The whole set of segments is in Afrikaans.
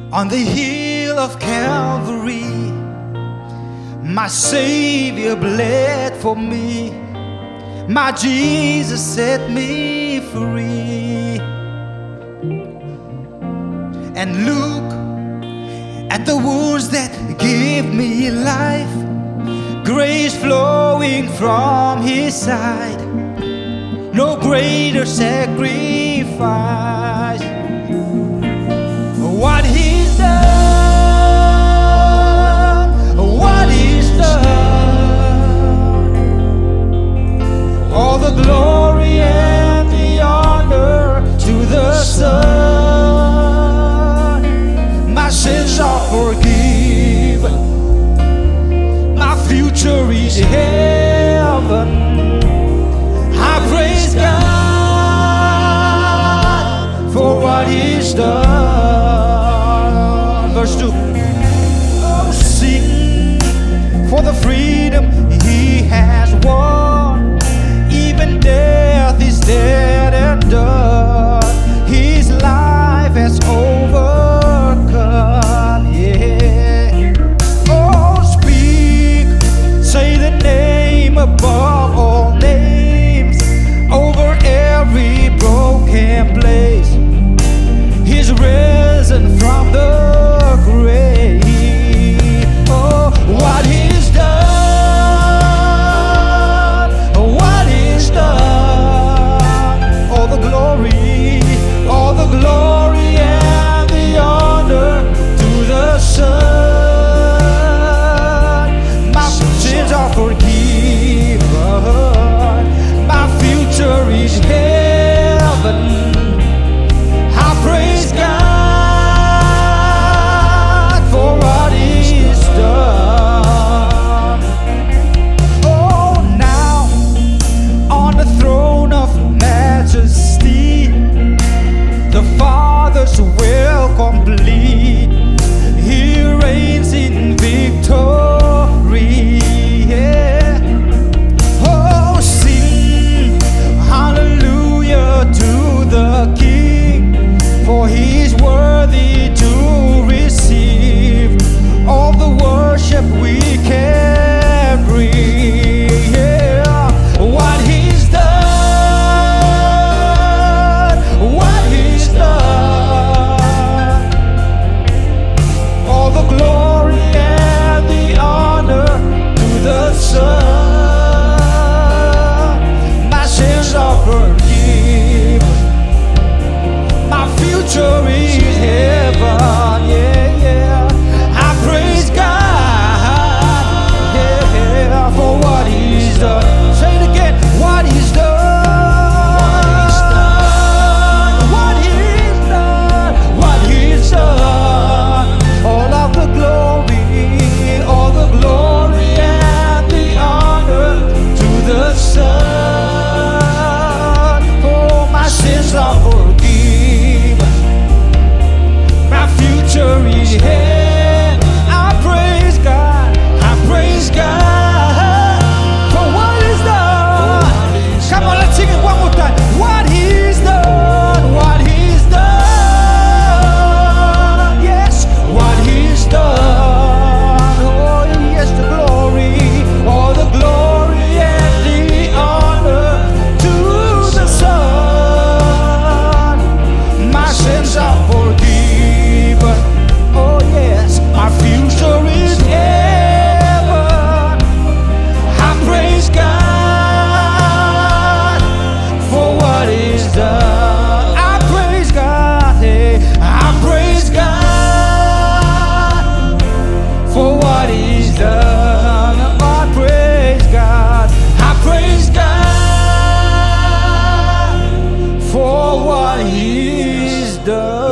On the hill of Calvary, my Savior bled for me. My Jesus set me free. And look at the wounds that give me life, grace flowing from His side. No greater sacrifice. What He's done, what He's done, all the glory and the honor to the Son. My sins are forgiven, my future is heaven. I praise God for what He's done. Verse 2. Oh, sing for the freedom He has won. Even death is dead and done. His life has overcome. Yeah. Oh, speak, say the name above all names, over every broken place. He's risen from the grave. Oh, what He's done, what He's done. All the glory and the honor to the Son. My sins are forgiven, my future is heaven. I praise God for what He's done. Oh, now on the throne of majesty, the Father's will complete. He reigns in victory. Yeah. Oh, sing hallelujah to the King, for He is worthy to receive all the worship we can bring. Yeah. What He's done, what He's done, all the glory and the honor to the Son. My sins are forgiven, my future is heaven. Yeah, yeah. I praise God, yeah, for what He's done. Say it again. What He's done, what He's done, what He's done. All of the glory and the honor to the Son. Oh, my sins are forgiven, my future is here. I praise God, I praise God for what He's done. Come on, let's sing it one more time. What He's done, what He's done. Yes, what He's done. Oh, yes, the glory, all the glory and the honor to the Son. My sins are forgiven. Oh, yes, my future is heaven. I praise God for what He's done. I praise God, hey, I praise God for what He's done. I praise God, I praise God for what He's done.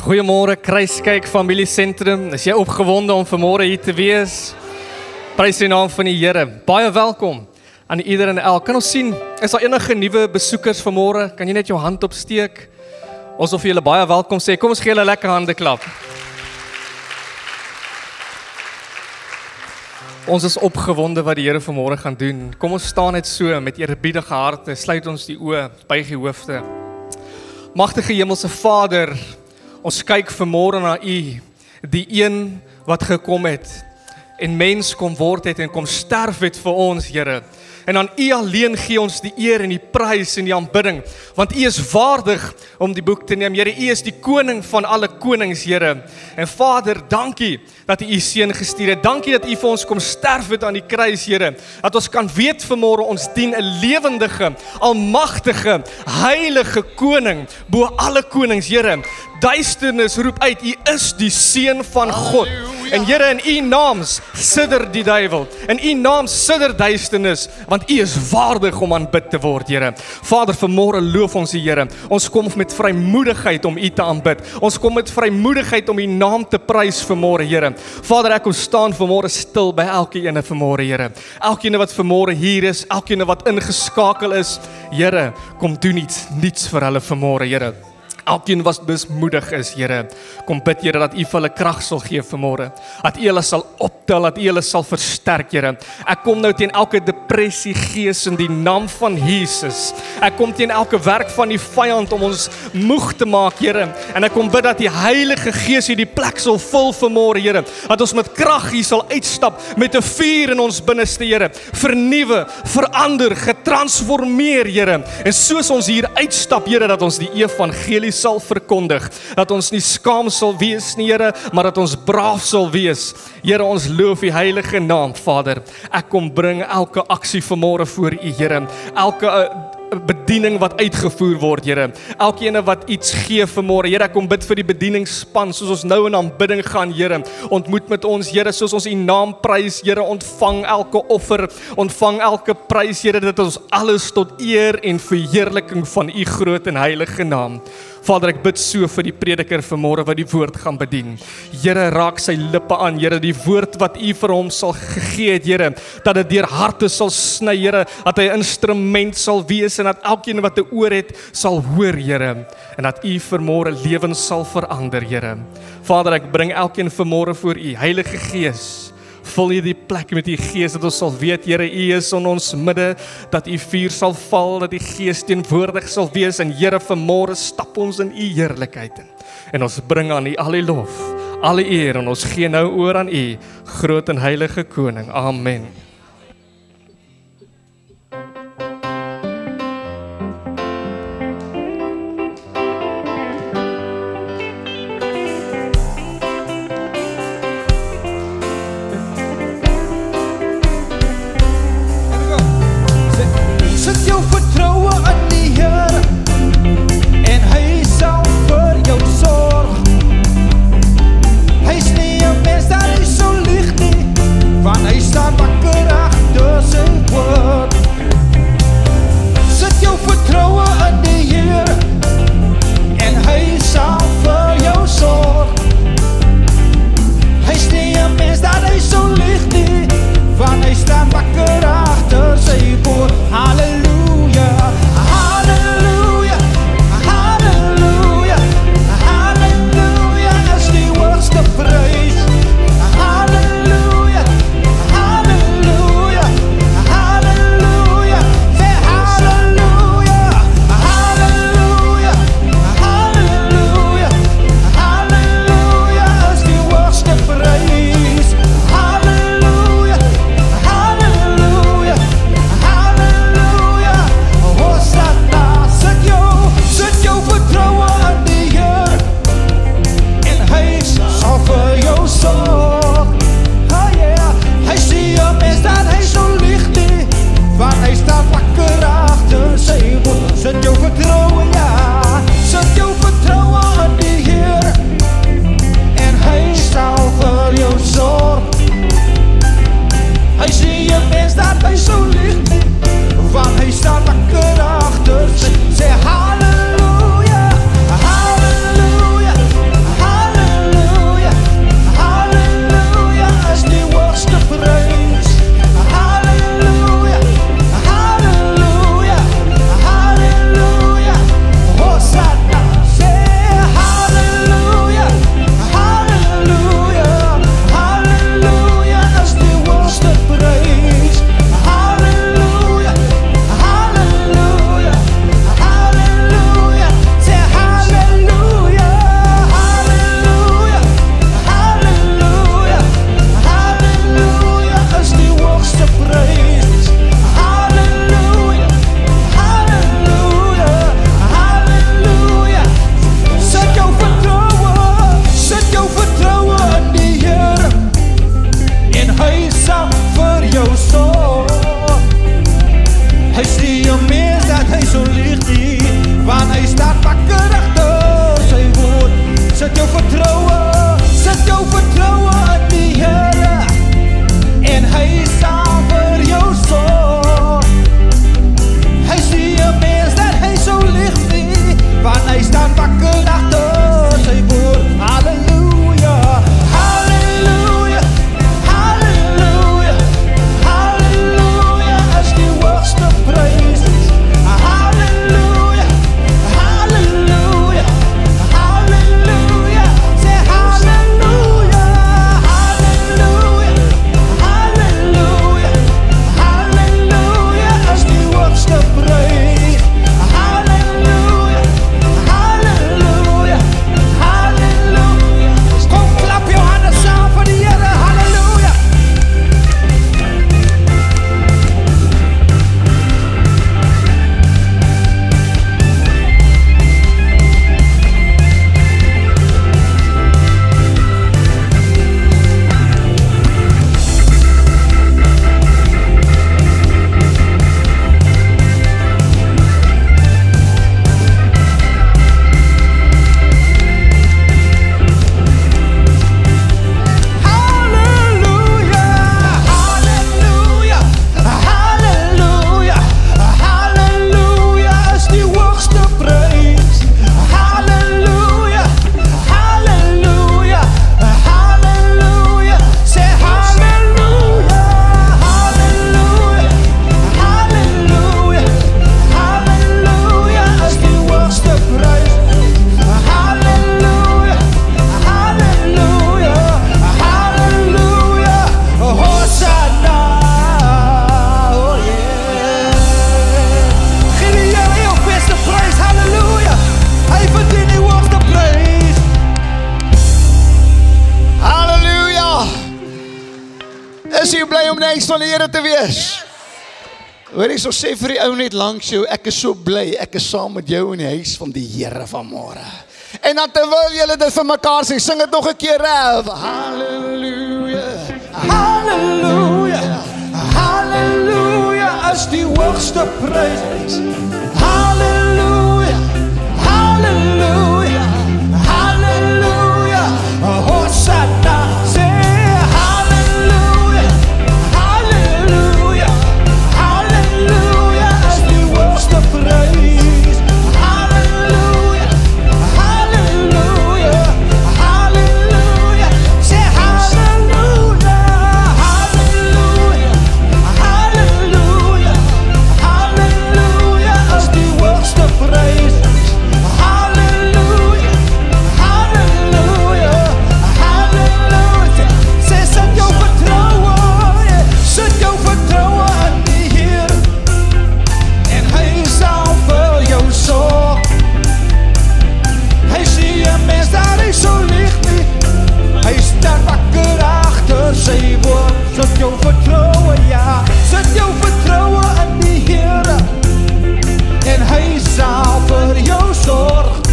Goeiemôre Kruiskyk Familiesentrum. Is jy opgewonde om vanmôre hier te wees? Prys die naam van die Here. Baie welkom aan ieder en elk. Kan ons sien, is daar enige nuwe besoekers vanmôre? Kan jy net jou hand opsteek? Ons wil vir julle baie welkom sê. Kom ons gee julle 'n lekker hande klap. Ons is opgewonde wat die Here vanmôre gaan doen. Kom ons staan net so met eerbiedige harte, sluit ons die oë, buig die hoofde. Magtige Hemelse Vader, ons kyk vanmôre na U, die een wat gekom het en mens kom word het en kom sterf het vir ons, Here. En aan U alleen gee ons die eer en die prys en die aanbidding, want U is waardig om die boek te neem. Here, U is die koning van alle konings, Here. En Vader, dankie dat U U seun gestuur het. Dankie dat U vir ons kom sterf het aan die kruis, Here. Dat ons kan weet vanmôre ons dien 'n lewendige, almagtige, heilige koning bo alle konings, Here. Duisternis roep uit, U is die seun van God. En Here, in U naam sidder die duiwel. In U naam sidder duisternis, want U is waardig om aanbid te word, Here. Vader, vanmôre loof ons U, Here. Ons kom met vrymoedigheid om U te aanbid. Ons kom met vrymoedigheid om U naam te prys vanmôre, Here. Vader, ek kom staan vanmôre stil by elkeen vanmôre, Here. Elkeen wat vanmôre hier is, elkeen wat ingeskakel is, Here, kom doen niets vir hulle vanmôre, Here. Elkeen wat besmoedig is, Here, kom bid, Here, dat U vir hulle krag sal gee vanmôre, dat U hulle sal optel, dat U hulle sal versterk, Here. Ek kom nou teen elke depressie gees in die naam van Jesus. Ek kom teen elke werk van die vyand om ons moeg te maak, Here. En ek kom bid dat die Heilige Gees hierdie plek sal vul vanmôre, Here. Dat ons met krag hier sal uitstap met 'n vuur in ons binneste, Here. Vernuwe, verander, getransformeer, Here. En soos ons hier uitstap, Here, dat ons die evangelie sal verkondig, dat ons nie skaam sal wees nie, Here, maar dat ons braaf sal wees. Here, ons loof U heilige naam, Vader. Ek kom bring elke aksie vanmôre voor U, Here. Elke bediening wat uitgevoer word, Here. Elkeen wat iets gee vanmôre, Here, ek kom bid vir die bedieningsspan, soos ons nou in aanbidding gaan, Here. Ontmoet met ons, Here, soos ons U naam prys, Here, ontvang elke offer, ontvang elke prys, Here, dat ons alles tot eer en verheerliking van U groot en heilige naam. Vader, ek bid so vir die prediker vanmôre wat die woord gaan bedien. Here, raak sy lippe aan, Here, die woord wat U vir hom sal gegee het, Here, dat dit deur harte sal sny, Here, dat hy 'n instrument sal wees en dat elkeen wat 'n oor het sal hoor, Here, en dat U vanmôre lewens sal verander, Here. Vader, ek bring elkeen vanmôre voor U, Heilige Gees. Vul U die plek met U Gees, dat ons sal weet, Here, U is in ons midde, dat U vuur sal val, dat die Gees teenwoordig sal wees, en Here, vanmôre stap ons in U heerlikheid in. En ons bring aan U al die lof, alle eer, en ons gee nou oor aan U, groot en heilige koning. Amen. Van hy staan wakker huis van die Here te wees? Hoor jy, so sê vir die ou net langs jou, ek is so bly, ek is saam met jou in die huis van die Here vanmôre. En dan terwyl julle dit vir mekaar sê, sing dit nog 'n keer, Halleluja, Halleluja, Halleluja is die hoogste prys. Halleluja, Halleluja, Halleluja, Hosanna, sê Halleluja, Halleluja, Halleluja is die hoogste prys. Halleluja, Halleluja, Halleluja, sê Halleluja, Halleluja, Halleluja, Halleluja is die hoogste prys. Halleluja, Halleluja, Halleluja, sê sit jou vertroue in die Heer en hy sal vir jou sorg. Hy sien 'n mens daar is so lig nie, hy staan wakker agter sy woord. Sit jou vertroue, ja, sit jou vertroue in die Heer en hy sal vir jou sorg.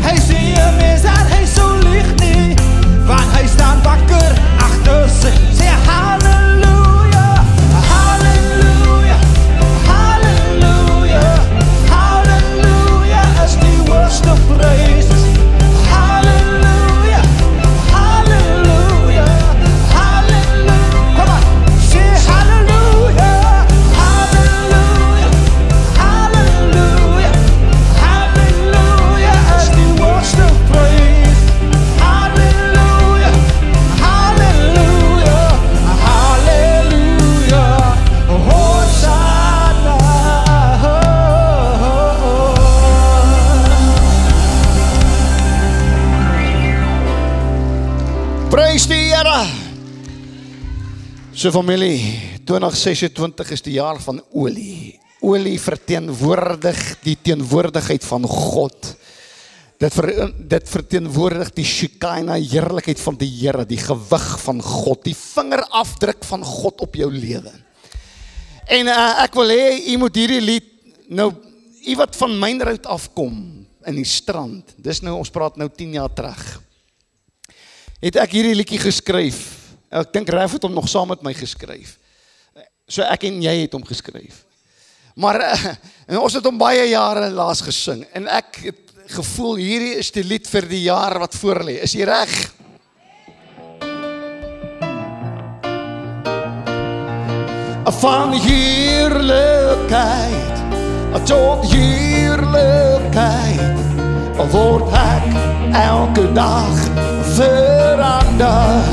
Hy sien 'n mens daar hy so lig nie, want hy staan wakker agter sy. Sê halleluja, halleluja, halleluja, halleluja is die hoogste prys. Halleluja, halleluja, halleluja. Kom aan, sê halleluja, halleluja, halleluja, halleluja is die hoogste prys. Halleluja, halleluja, halleluja, Hosanna. Prys die Here. So familie, 2026 is die jaar van olie. Olie verteenwoordig die teenwoordigheid van God. Dit verteenwoordig die Shekinah heerlikheid van die Here, die gewig van God, die vingerafdruk van God op jou lewe. En ek wil hê, jy moet hierdie lied, nou, jy wat van Mynroud afkom, in die strand, dis nou, ons praat nou 10 jaar terug, het ek hierdie liedjie geskryf. Ek dink Raf het hom nog saam met my geskryf. So ek en jy het hom geskryf. Maar en ons het hom baie jare laas gesing. En ek het gevoel, hierdie is die lied vir die jaar wat voor lê. Is jy reg? Van heerlikheid tot heerlikheid word ek elke dag verander.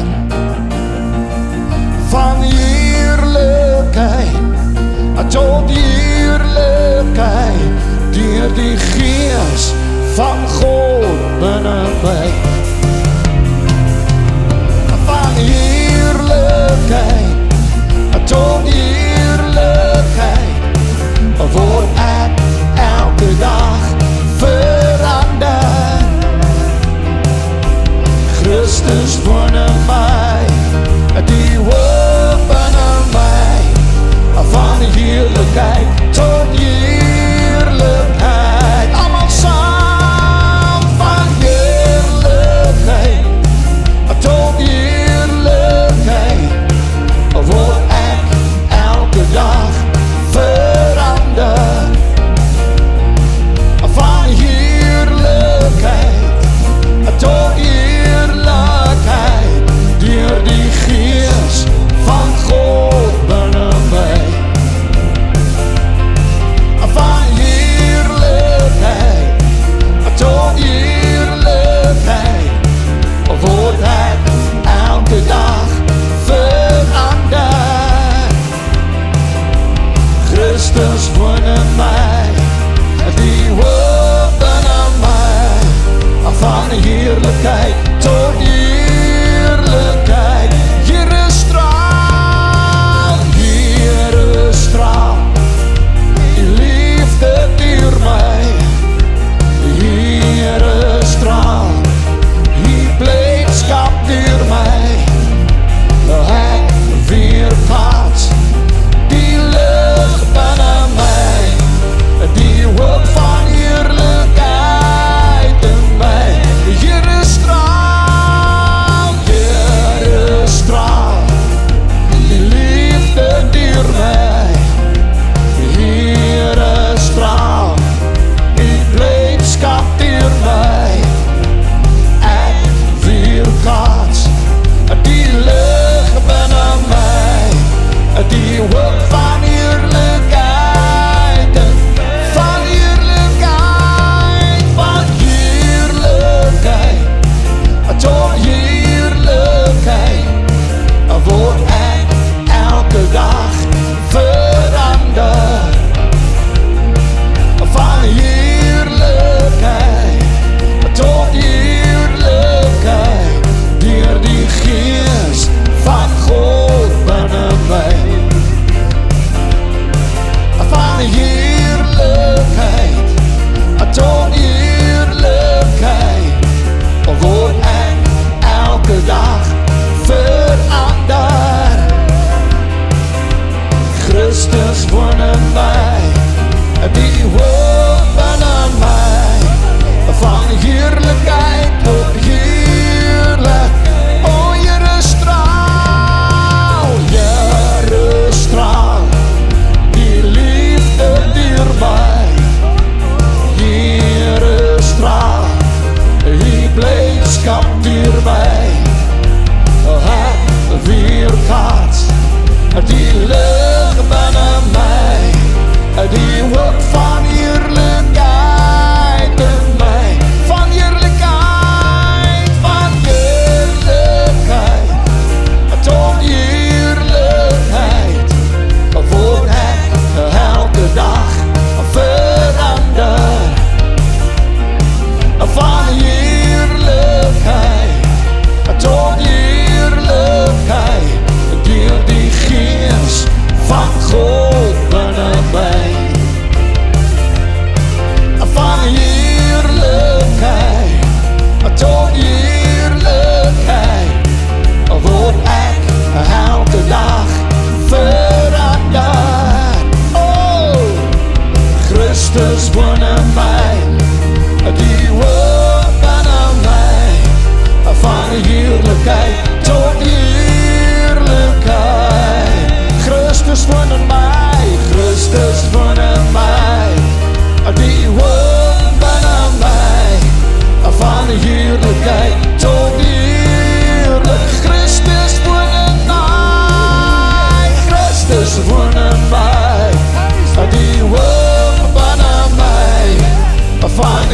Van heerlikheid tot heerlikheid deur die Gees van God binne my. Van heerlikheid tot heerlikheid word ek elke dag verander. Christus binne my, die hoop binne my, van heerlikheid tot heerlikheid. Almal saam.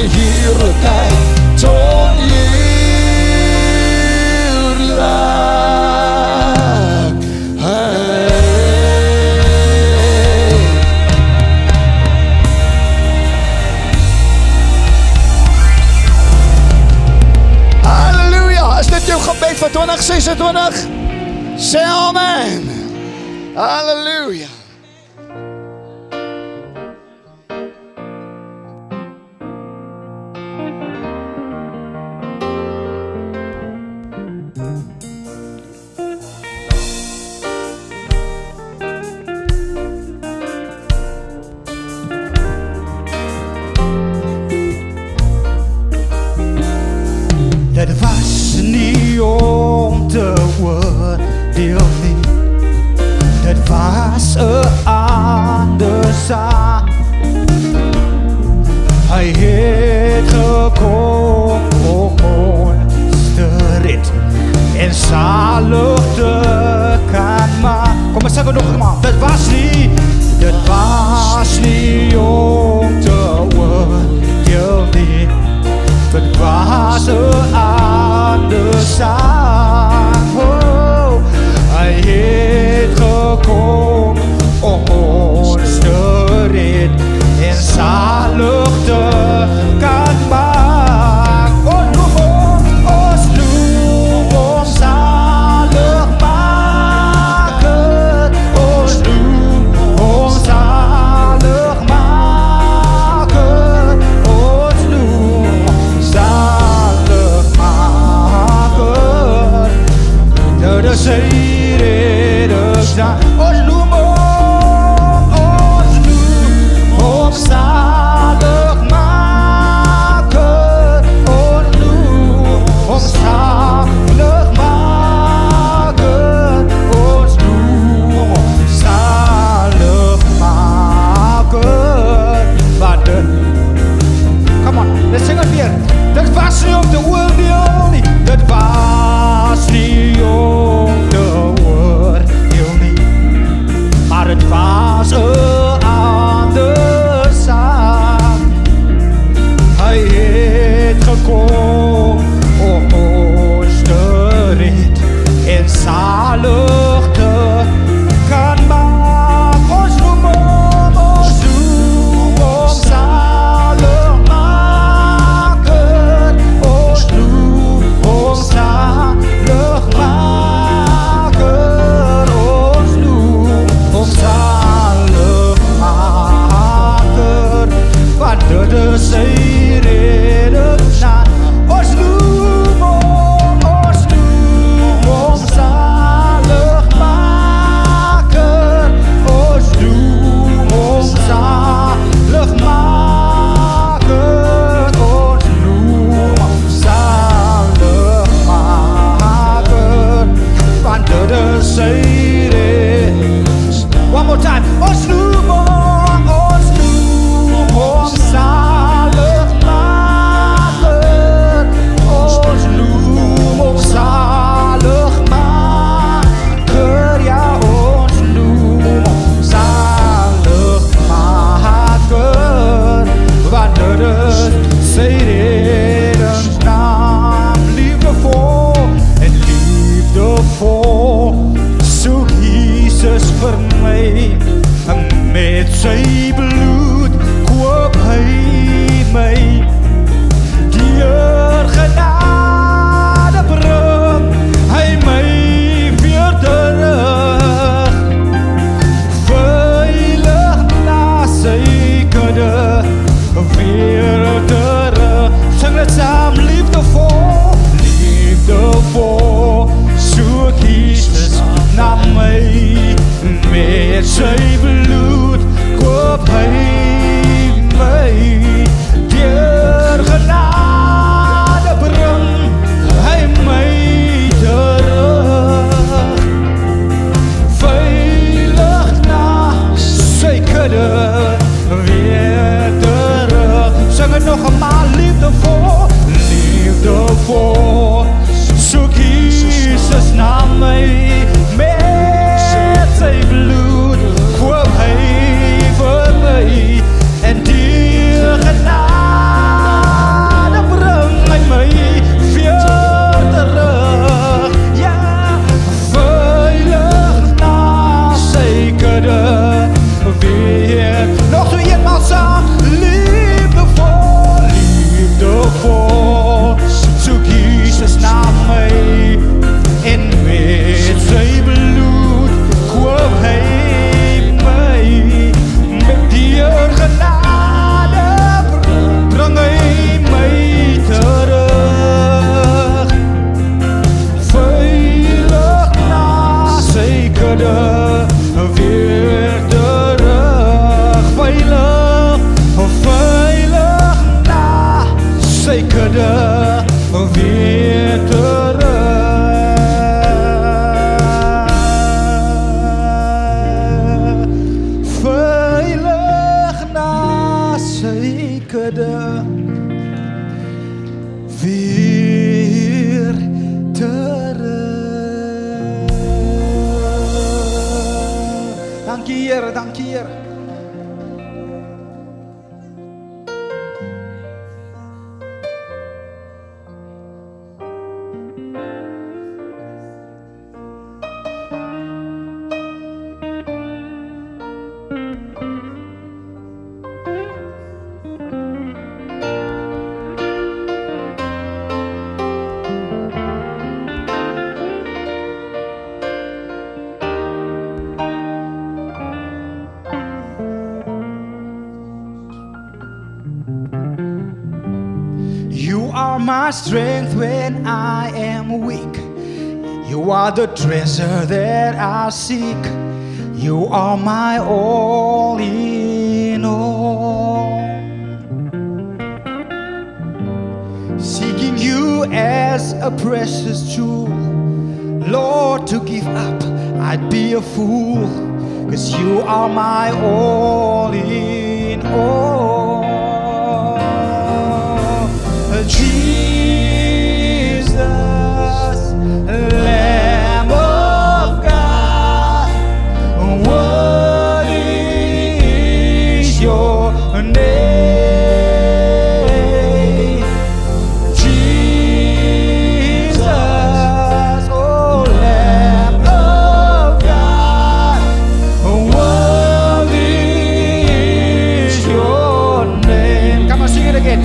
heerlijkheid tot heerlijk. Halleluja, is dit jou gebed vir 2026? Sê amen. Halleluja. Dit was nie om te oordeel nie. Dit was 'n ander saak. Hy het gekom om ons te red en salig te kan maak. Kom ons sê nog eenmaal. Dit was nie om te oordeel nie. Dit was 'n ander saak. Oh, hy het gekom om ons te red en salig te kan maak. Ons lof hom salig maken. Ons lof hom salig maken. Ons lof zalig maken. Dat is hy rede zijn. Ons lof hom zalig maken. Ons lof hom zalig maken. Ons lof hom zalig maken. Wat de... Come on, let's sing it weer. Dit was nie om te oordeel nie. Dit was nie om te oordeel nie. Maar het was 'n ander saak. Hy het gekom om ons te red en salig te kan maak. Ons lof hom salig maken. Ons lof hom salig maken. kudde weer terug. Veilig na sy kudde weer terug. Dankie Here, dankie Here. You are my strength when I am weak. You are the treasure that I seek. You are my all in all. Seeking you as a precious jewel. Lord, to give up, I'd be a fool. 'Cause you are my all in all. Jesus, Lamb of God, what is your name? Jesus, oh Lamb of God, what is your name? Come on, sing it again.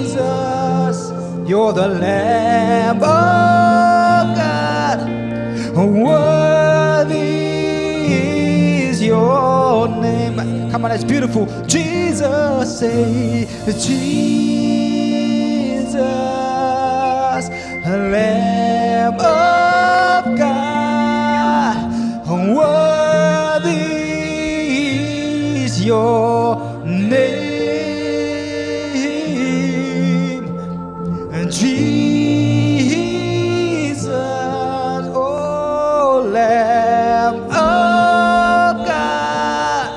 Jesus, you're the Lamb of God. Worthy is your name. Come on, that's beautiful. Jesus, say, Jesus, Lamb of God. Worthy is your name. Jesus, oh Lamb of God,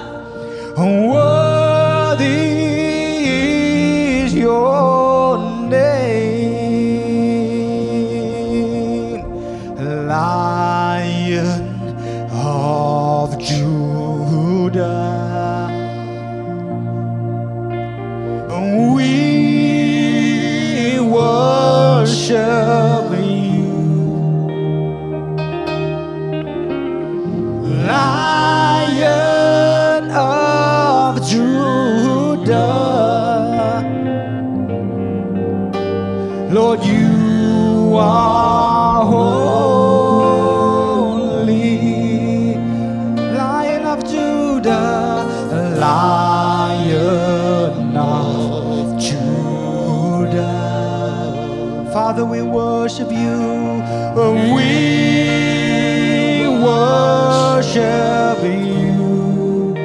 worthy is your name. Lion of Judah, we worship you. Lion of Judah, Lord, you are holy. Lion of Judah, Lion of Judah. Father, we worship you. We worship you.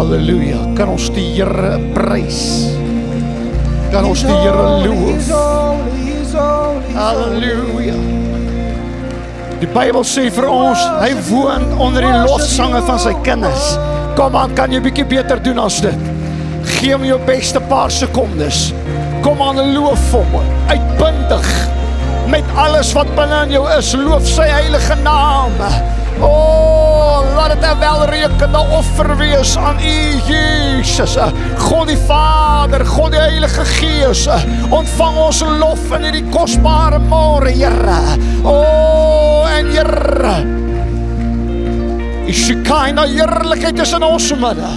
Halleluja. Kan ons die Here prys? Kan ons die Here loof? Halleluja. Die Bybel sê vir ons, hy woon onder die lofsange van sy kinders. Kom aan, kan jy bietjie beter doen as dit? Gee hom jou beste paar sekondes. Kom aan, loof hom, uitbundig. Met alles wat binne in jou is, loof sy heilige naam. Laat dit 'n welrekende offer wees aan U, Jesus. God die Vader, God die Heilige Gees, ontvang ons lof in hierdie kosbare môre, Here. En Here, U Shekinah heerlikheid is in ons midde.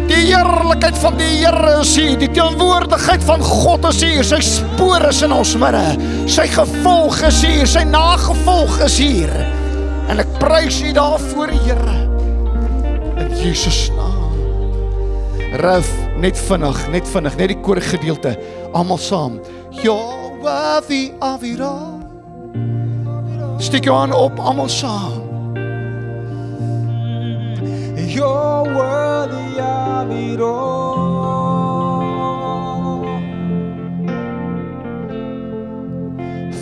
Die heerlikheid van die Here is hier, die teenwoordigheid van God is hier, sy spoor is in ons midde, sy gevolg is hier, sy nagevolg is hier. En ek prys U daarvoor, Here, in Jesus naam. Ruf, net vinnig, net die koorgedeelte, almal saam. You're worthy of it all. Steek jou aan op, almal saam. You're worthy of it all.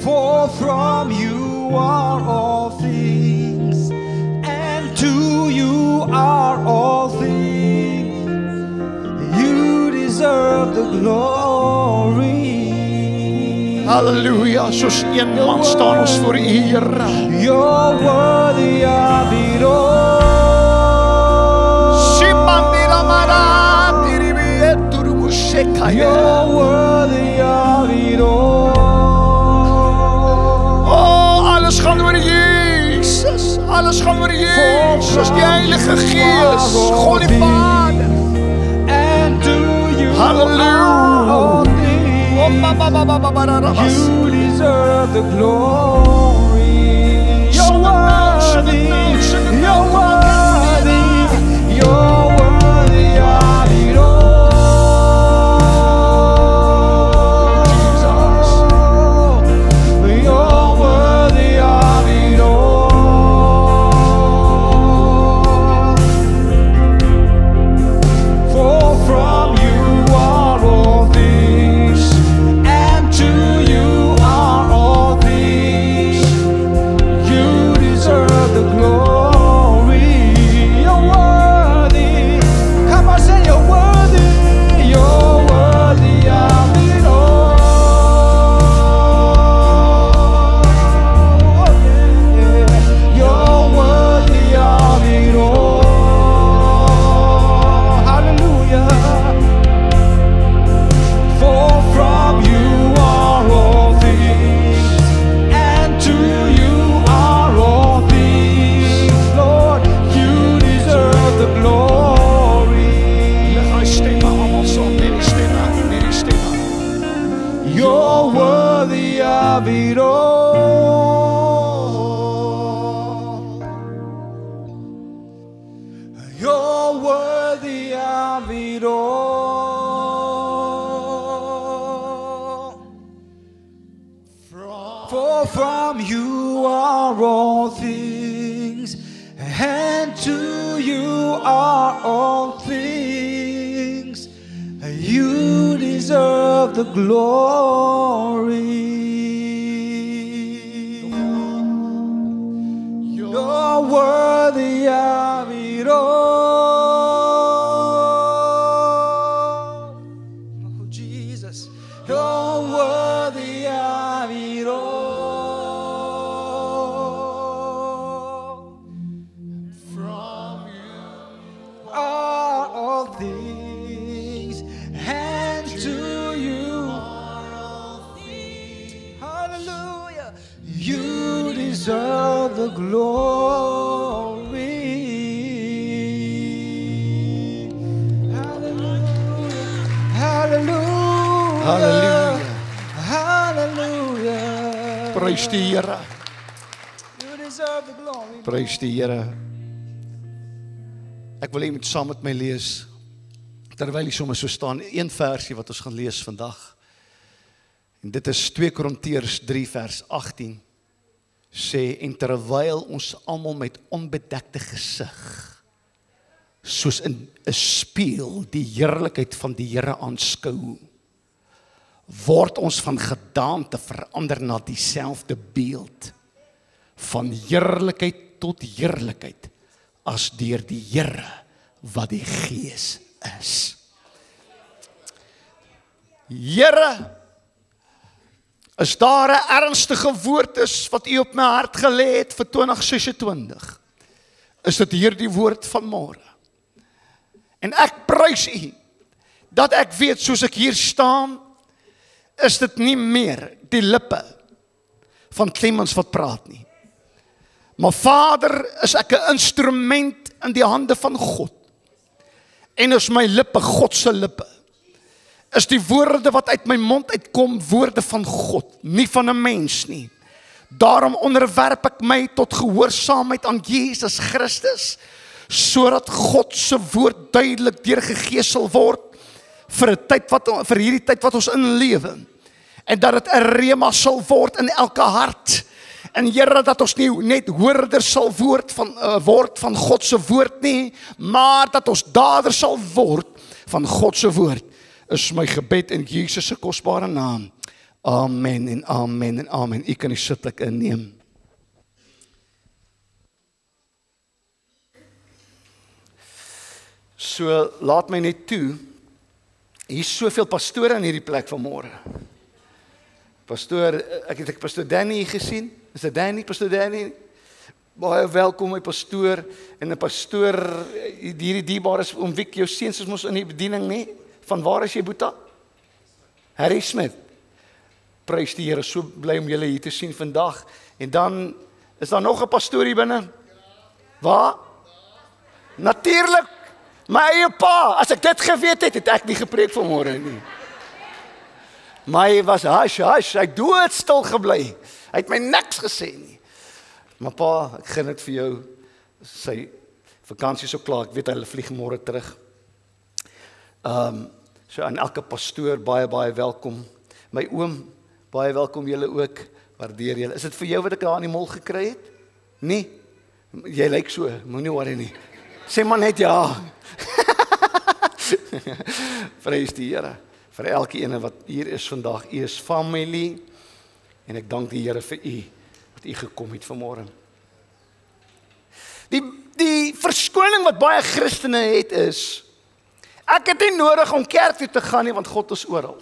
For from You are all things, and to You are all things. You deserve the glory. Halleluja, soos een man staan ons voor U, Here. You're worthy of it all. You're worthy of it all. Alles gaan oor Jesus. Alles gaan oor Jesus. Die Heilige Gees. God die Vader. And to You Hallelujah. all things. You deserve the glory. You're worthy. You're worthy. You're worthy of it all. The glory. You're worthy of it all. Oh, Jesus. You're worthy of it all. From You are all things, and to You deserve the glory. Hallelujah. Hallelujah. Hallelujah. Hallelujah. Prys die Here. You deserve the glory. Prys die Here. Ek wil hê jy moet saam met my lees, terwyl jy sommer so staan, een versie wat ons gaan lees vandag. En dit is 2 Korintiërs 3 vers 18. Sê, en terwyl ons almal met onbedekte gesig soos in 'n spieël die heerlikheid van die Here aanskou, word ons van gedaante verander na dieselfde beeld, van heerlikheid tot heerlikheid, as deur die Here wat die Gees is. Here, is daar 'n ernstige woord is wat U op my hart gelê het vir 2026? Is dit hierdie woord van môre? En ek prys U dat ek weet, soos ek hier staan, is dit nie meer die lippe van Clemens wat praat nie. Maar Vader, is ek 'n instrument in die hande van God. En is my lippe God se lippe. Is die woorde wat uit my mond uitkom, woorde van God, nie van 'n mens nie. Daarom onderwerp ek my tot gehoorsaamheid aan Jesus Christus, sodat God se woord duidelik deurgegee sal word vir hierdie tyd wat ons inlewe. En dat dit 'n rema sal word in elke hart. En Here, dat ons nie net hoorders sal word van God se woord nie, maar dat ons daders sal word van God se woord. Is my gebed in Jesus se kosbare naam. Amen en amen en amen. U kan die sitplek inneem. So laat my net toe. Hier is soveel pastore in hierdie plek vanmôre. Ek het pastoor Danny gesien. Is dit Danny, pastoor Danny? Baie welkom my pastoor en 'n pastoor hierdie dierbare is oom Wiek, jou seuns is mos in die bediening nie? Van waar is jy, Boeta? Harry Smith. Prys die Here, so bly om julle hier te sien vandag. En dan is daar nog 'n pastoor hier binne. Waar? Natuurlik, my eie pa. As ek dit geweet het, het ek nie gepreek vanmôre nie. Maar hy was hush, hy doodstil gebly. Hy het my niks gesê nie. Maar pa, ek gun dit vir jou. Sy vakansie so klaar, ek weet hulle vlieg môre terug. So aan elke pastoor baie welkom. My oom, baie welkom julle ook. Waardeer julle. Is dit vir jou wat ek daar in die mol gekry het? Nee. Jy lyk so, moenie worry nie. Sê maar net ja. Prys die Here vir elkeen wat hier is vandag. U is familie en ek dank die Here vir u wat u gekom het vanmôre. Die verskoning wat baie Christene het is, ek het nie nodig om kerk toe te gaan nie, want God is oral.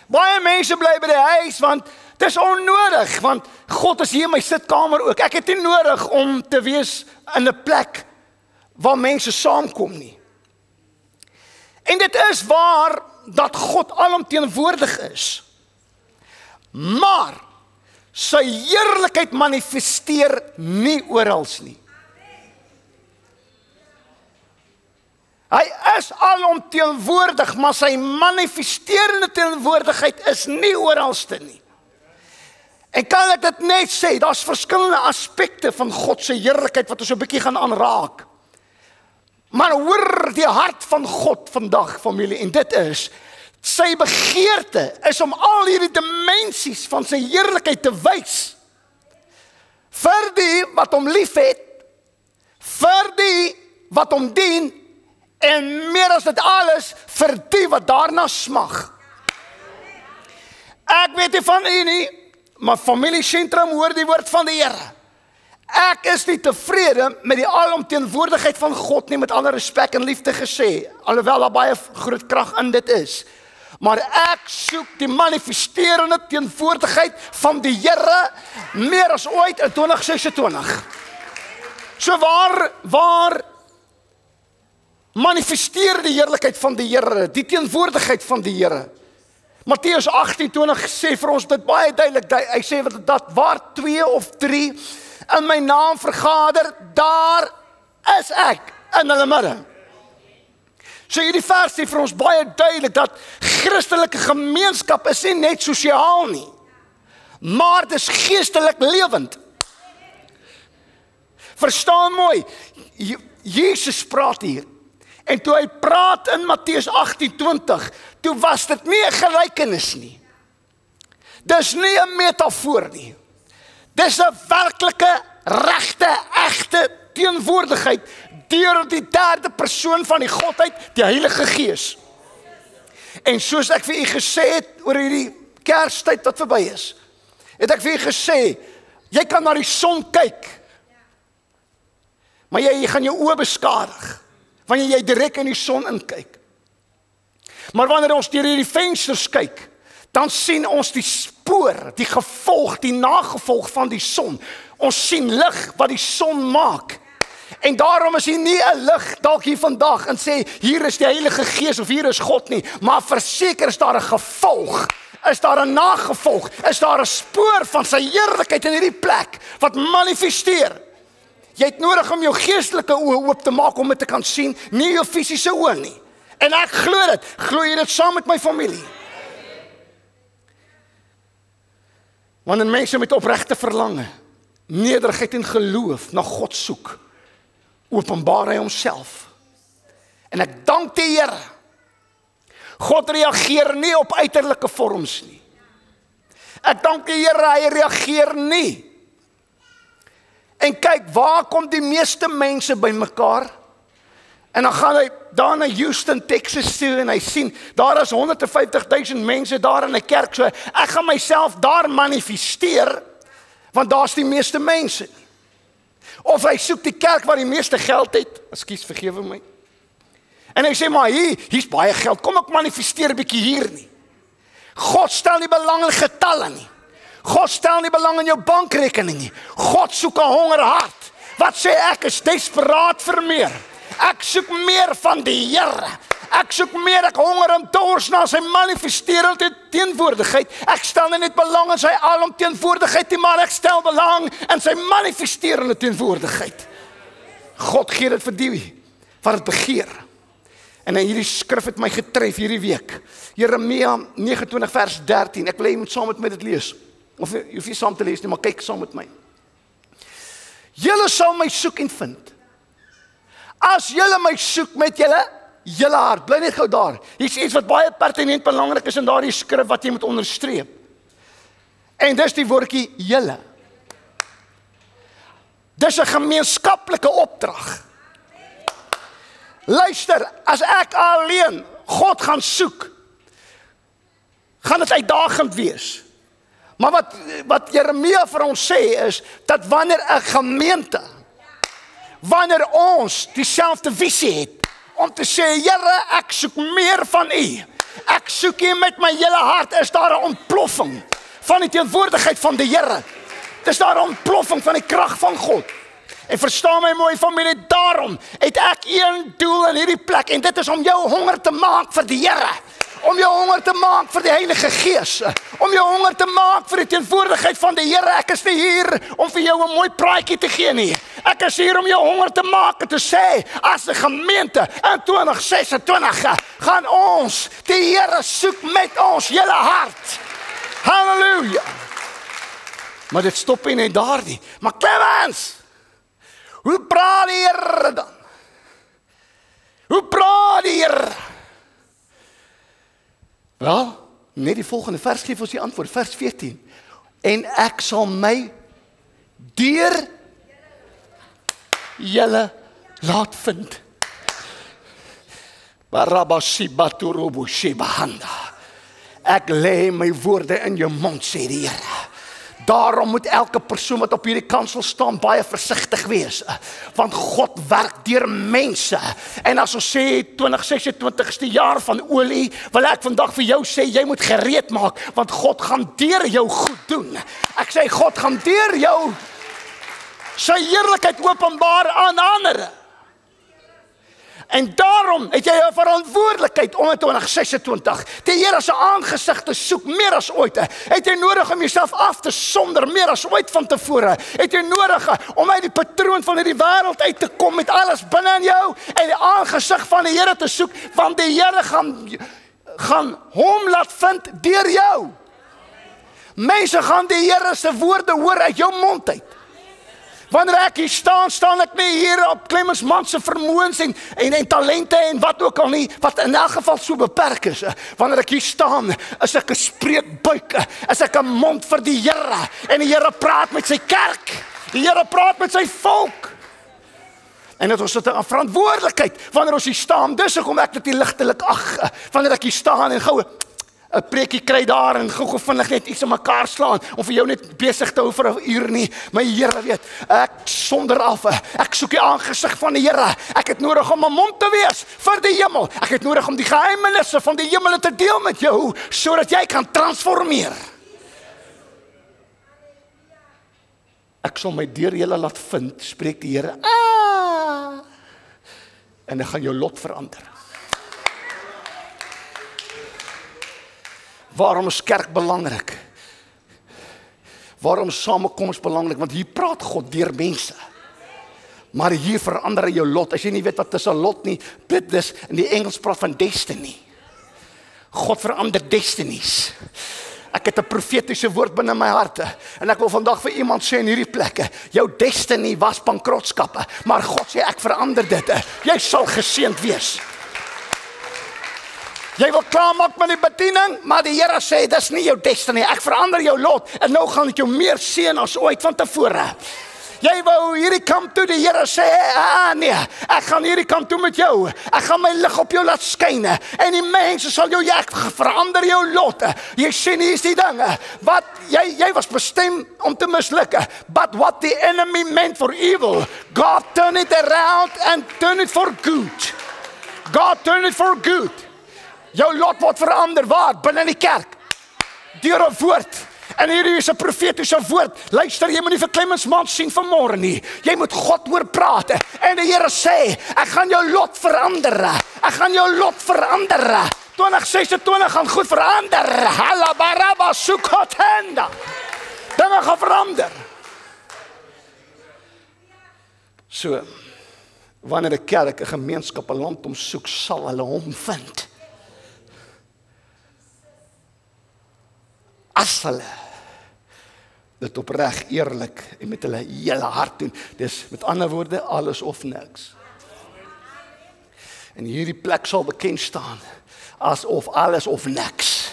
Baie mense bly by die huis, want dit is onnodig, want God is hier in my sitkamer ook. Ek het nie nodig om te wees in 'n plek waar mense saamkom nie. En dit is waar dat God alomteenwoordig is. Maar sy heerlikheid manifesteer nie oral nie. Hy is alomteenwoordig, maar sy manifesterende teenwoordigheid is nie oralste nie. En kan ek dit net sê, daar's verskillende aspekte van God se heerlikheid wat ons 'n bietjie gaan aanraak. Maar hoor die hart van God vandag, familie, en dit is, sy begeerte is om al hierdie dimensies van sy heerlikheid te wys. Vir die wat hom liefhet, vir die wat hom dien, en meer as dit alles, vir die wat daarna smag. Ek weet nie van u nie, maar Familie Sentrum hoor die woord van die Here. Ek is nie tevrede met die alomteenwoordigheid van God nie, met alle respek en liefde gesê, alhoewel daar baie groot krag in dit is. Maar ek soek die manifesterende teenwoordigheid van die Here meer as ooit in 2026. So waar manifesteer die heerlikheid van die Here, die teenwoordigheid van die Here. Matteus 18:20 sê vir ons dit baie duidelik. Hy sê dat waar 2 of 3 in my naam vergader, daar is ek in hulle midde. So hierdie vers sê vir ons baie duidelik dat Christelike gemeenskap is nie net sosiaal nie, maar dis geestelik lewend. Verstaan mooi, Jesus praat hier. En toe hy praat in Matteus 18:20, toe was dit nie 'n gelykenis nie. Dis nie 'n metafoor nie. Dis 'n werklike, regte, egte teenwoordigheid deur die derde persoon van die Godheid, die Heilige Gees. En soos ek vir u gesê het oor hierdie Kerstyd wat verby is, het ek vir u gesê, jy kan na die son kyk, maar jy gaan jou oë beskadig wanneer jy direk in die son inkyk. Maar wanneer ons deur hierdie vensters kyk, dan sien ons die spoor, die gevolg, die nagevolg van die son. Ons sien lig wat die son maak. En daarom is hier nie 'n lig dalk hier vandag en sê hier is die Heilige Gees of hier is God nie, maar verseker is daar 'n gevolg, is daar 'n nagevolg, is daar 'n spoor van sy heerlikheid in hierdie plek wat manifesteer. Jy het nodig om jou geestelike oë oop te maak om dit te kan sien, nie jou fisiese oë nie. En ek glo dit. Glo jy dit saam met my familie? Wanneer mense met opregte verlange, nederigheid en geloof na God soek, openbaar hy homself. En ek dank die Here. God reageer nie op uiterlike vorms nie. Ek dank die Here, hy reageer nie. En kyk, waar kom die meeste mense bymekaar? En dan gaan hy daar na Houston, Texas toe en hy sien, daar is 150,000 mense daar in 'n kerk, so ek gaan myself daar manifesteer, want daar's die meeste mense. Of hy soek die kerk waar die meeste geld het, ekskuus, vergewe my. En hy sê, maar hier's baie geld, kom ek manifesteer 'n bietjie hier nie. God stel nie belang in getalle nie. God stel nie belang in jou bankrekening nie. God soek 'n hongerhart. Wat sê ek is desperaat vir meer. Ek soek meer van die Here. Ek soek meer, ek honger en dors na sy manifesterende teenwoordigheid. Ek stel nie net belang in sy alomteenwoordigheid nie, maar ek stel belang in sy manifesterende teenwoordigheid. God gee dit vir die wat dit begeer. En hierdie skrif het my getref hierdie week. Jeremia 29 vers 13. Ek wil hê jy moet saam met my dit lees. Of jy hoef nie saam te lees nie, maar kyk saam met my. Julle sal my soek en vind. As julle my soek met julle hart, bly net gou daar. Hier's iets wat baie pertinent belangrik is in daardie skrif wat jy moet onderstreep. En dis die woordjie julle. Dis 'n gemeenskaplike opdrag. Luister, as ek alleen God gaan soek, gaan dit uitdagend wees. Maar wat Jeremia vir ons sê is, dat wanneer 'n gemeente, wanneer ons dieselfde visie het, om te sê, Here, ek soek meer van U. Ek soek U met my hele hart, is daar 'n ontploffing van die teenwoordigheid van die Here. Dis daar 'n ontploffing van die krag van God. En verstaan my mooi familie, daarom het ek een doel in hierdie plek, en dit is om jou honger te maak vir die Here. Om jou honger te maak vir die Heilige Gees. Om jou honger te maak vir die teenwoordigheid van die Here. Ek is nie hier om vir jou 'n mooi praatjie te gee nie. Ek is hier om jou honger te maak en te sê, as 'n gemeente in 2026 gaan ons die Here soek met ons hele hart. Halleluja. Maar dit stop nie net daar nie. Maar Clemens, hoe praat die Here dan? Hoe praat die Here? Wel, net die volgende vers gee ons die antwoord, vers 14. En ek sal my deur julle laat vind. Ek lê my woorde in jou mond, sê die Here. Daarom moet elke persoon wat op hierdie kansel staan baie versigtig wees, want God werk deur mense. En as ons sê 2026 is die jaar van olie, wil ek vandag vir jou sê, jy moet gereed maak, want God gaan deur jou goed doen. Ek sê God gaan deur jou sy heerlikheid openbaar aan ander. En daarom het jy 'n verantwoordelikheid om in 2026 die Here se aangesig te soek meer as ooit. Het jy nodig om jouself af te sonder meer as ooit van tevore. Het jy nodig om uit die patroon van hierdie wêreld uit te kom met alles binne in jou en die aangesig van die Here te soek, want die Here gaan hom laat vind deur jou. Mense gaan die Here se woorde hoor uit jou mond uit. Wanneer ek hier staan ek nie hier op Clemens man se vermoëns en talente en wat ook al nie, wat in elk geval so beperk is. Wanneer ek hier staan, is ek 'n spreekbuik, is ek 'n mond vir die Here, en die Here praat met sy kerk, die Here praat met sy volk. En dat ons het 'n verantwoordelikheid wanneer ons hier staan. Dis hoekom ek dit ligtelik ag, wanneer ek hier staan en gou 'n preekie kry daar en gou vinnig net iets in mekaar slaan om vir jou net besig te hou vir 'n uur nie. My Here weet, ek sonder af, ek soek die aangesig van die Here. Ek het nodig om 'n mond te wees vir die hemel. Ek het nodig om die geheimenisse van die hemel te deel met jou sodat jy kan transformeer. Ek sal my deur julle laat vind, spreek die Here. En dan gaan jou lot verander. Waarom is kerk belangrik? Waarom is samekoms belangrik? Want hier praat God deur mense. Maar hier verander jou lot. As jy nie weet wat is 'n lot nie, dit is in die Engels praat van destiny. God verander destinies. Ek het 'n profetiese woord binne my hart en ek wil vandag vir iemand sê in hierdie plekke, jou destiny was bankrotskappe, maar God sê ek verander dit. Jy sal geseënd wees. Jy wil klaarmaak met die bediening, maar die Here sê dis nie jou destiny. Ek verander jou lot en nou gaan ek jou meer seën as ooit van tevore. Jy wou hierdie kant toe, die Here sê, nee, ek gaan hierdie kant toe met jou. Ek gaan my lig op jou laat skyn. En die mense sal jou, ek verander jou lot. Jy sien, hier is die ding. Wat, jy was bestem om te misluk. But what the enemy meant for evil, God turned it around and turned it for good. God turned it for good. Jou lot word verander, waar? Binne in die kerk. Deur 'n woord. En hierdie is 'n profetiese woord. Luister, jy moet nie vir Clemens Maand sien vanmôre nie. Jy moet God hoor praat. En die Here sê, ek gaan jou lot verander. Ek gaan jou lot verander. 2026 gaan goed verander. Halabaraba sukotenda. Dinge gaan verander. So, wanneer 'n kerk, 'n gemeenskap, 'n land omsoek, sal hulle hom vind. As hulle dit opreg, eerlik en met hulle hele hart doen. Dis met ander woorde alles of niks. En hierdie plek sal bekend staan asof alles of niks.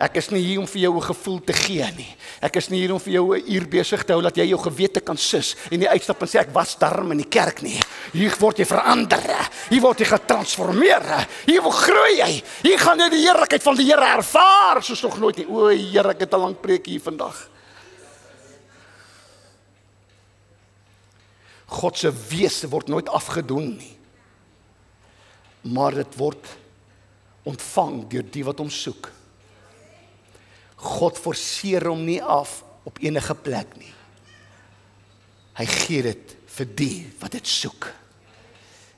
Ek is nie hier om vir jou 'n gevoel te gee nie. Ek is nie hier om vir jou 'n uur besig te hou dat jy jou gewete kan sus en nie uitstap en sê ek was darm in die kerk nie. Hier word jy verander. Hier word jy getransformeer. Hier wil groei jy. Hier gaan jy die heerlikheid van die Here ervaar soos nog nooit nie. O Here, ek het 'n lang preek hier vandag. God se wese word nooit afgedoen nie. Maar dit word ontvang deur die wat hom soek. God forceer hom nie af op enige plek nie. Hy gee dit vir die wat dit soek.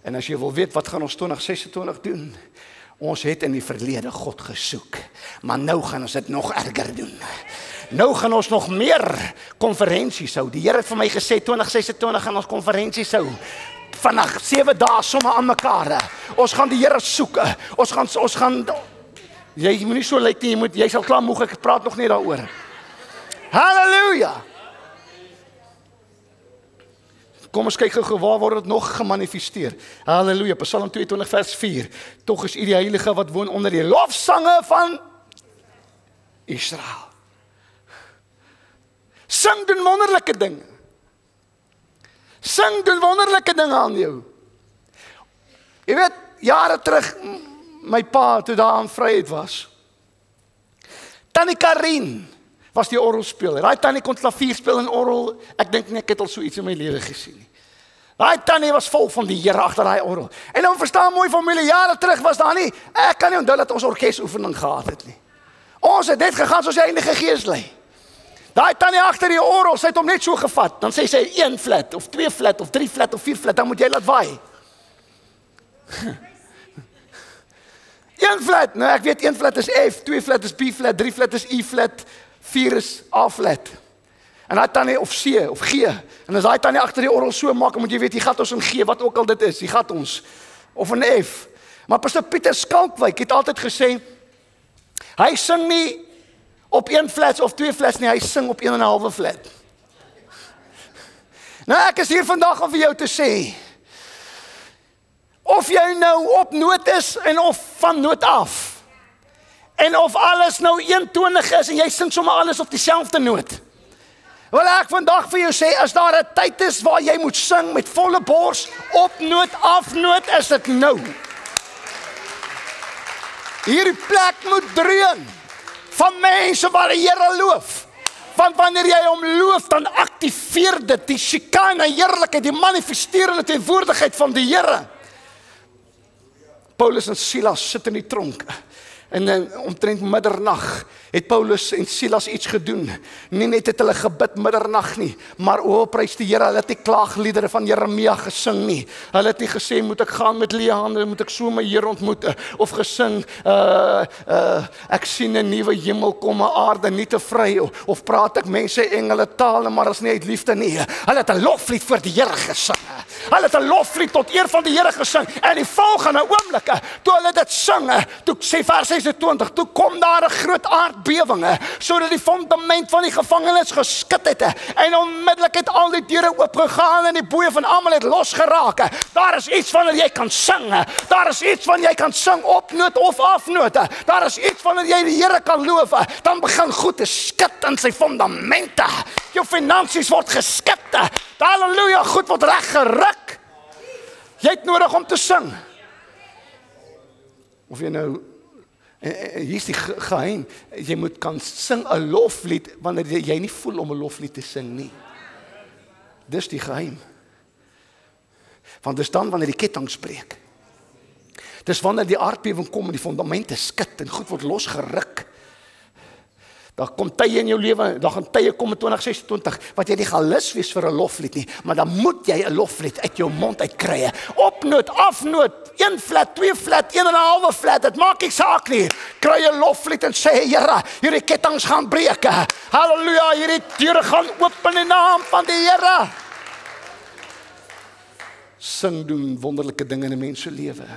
En as jy wil weet wat gaan ons 2026 doen? Ons het in die verlede God gesoek, maar nou gaan ons dit nog erger doen. Nou gaan ons nog meer konferensies hou. Die Here het vir my gesê 2026 gaan ons konferensies hou. Vandag 7 dae somme aan mekaar. Ons gaan die Here soek. Ons gaan jy moet nie so lyk nie, jy sal klaar moeg, ek praat nog nie daaroor. Halleluja! Kom ons kyk gou waar word dit nog gemanifesteer. Halleluja, Psalm 22 vers 4. Tog is U die Heilige wat woon onder die lofsange van Israel. Sing doen wonderlike dinge. Sing doen wonderlike dinge aan jou. Jy weet, jare terug my pa toe daar aan Vryheid was. Tannie Karin was die orgelspeler. Daai tannie kon klavier speel en orgel. Ek dink nie ek het al so iets in my lewe gesien nie. Daai tannie was vol van die Here agter daai orgel. En nou verstaan mooi familie, jare terug was daar nie. Ek kan nie onthou dat ons orkesoefening gehad het nie. Ons het net gegaan soos die Heilige Gees lei. Daai tannie agter die orgel, sy het hom net so gevat. Dan sê sy 1 flat of 2 flat of 3 flat of 4 flat, dan moet jy laat waai. 1 flat, nou ek weet 1 flat is F, 2 flat is B flat, 3 flat is E flat, 4 is A flat. En daai tannie of C of G. En as daai tannie agter die orgel so maak, moet jy weet, jy gat ons in G, wat ook al dit is, jy gat ons of in F. Maar Pastor Pieter Skalkwyk het altyd gesê, hy sing nie op 1 flat of 2 flats nie, hy sing op 1,5 flat. Nou ek is hier vandag om vir jou te sê, of jy nou op noot is en of van noot af. En of alles nou eentonig is en jy sing sommer alles op dieselfde noot. Wil ek vandag vir jou sê, as daar 'n tyd is waar jy moet sing met volle bors, opnoot, afnoot, is dit nou. Hierdie plek moet dreun van mense wat die Here loof. Want wanneer jy hom loof, dan aktiveer dit die Shekinah heerlikheid, die manifesterende teenwoordigheid van die Here. Paulus en Silas sit in die tronk. En omtrent middernag het Paulus en Silas iets gedoen. Nie net het hulle gebid middernag nie, maar prys die Here, hulle het die klaagliedere van Jeremia gesing nie. Hulle het nie gesê, moet ek gaan met leë hande, moet ek so my Here ontmoet, of gesing, ek sien 'n nuwe hemel kom, 'n aarde nie te vry, of praat ek mense engele tale, maar as nie uit liefde nie. Hulle het 'n loflied vir die Here gesing. Hulle het 'n loflied tot eer van die Here gesing, en die volgende oomblikke, toe hulle dit sing, toe sê vers 26, toe kom daar 'n groot aardbewing, sodat die fundament van die gevangenis geskit het, en onmiddellik het al die deure oopgegaan en die boeye van almal het losgeraak. Daar is iets wanneer jy kan sing, daar is iets wanneer jy kan sing, opnoot of afnoot, daar is iets wanneer jy die Here kan loof, dan begin goed te skit in sy fundamente. Jou finansies word geskit, halleluja, goed word reg geruk. Jy het nodig om te sing. Of jy nou, hier is die geheim, jy moet kan sing 'n loflied, wanneer jy nie voel om 'n loflied te sing nie. Dis die geheim. Want dis dan wanneer die kettinge breek. Dis wanneer die aardbewing kom en die fundamente skud en goed word losgeruk. Daar kom tye in jou lewe, daar gaan tye kom in 2026, wat jy nie gaan lus wees vir 'n loflied nie, maar dan moet jy 'n loflied uit jou mond uitkry. Opnoot, afnoot, 1 flat, 2 flat, 1,5 flat, dit maak nie saak nie. Kry 'n loflied en sê, Here, hierdie kettinge gaan breek. Halleluja, hierdie deure gaan oop in die naam van die Here. Sing doen wonderlike dinge in 'n mens se lewe.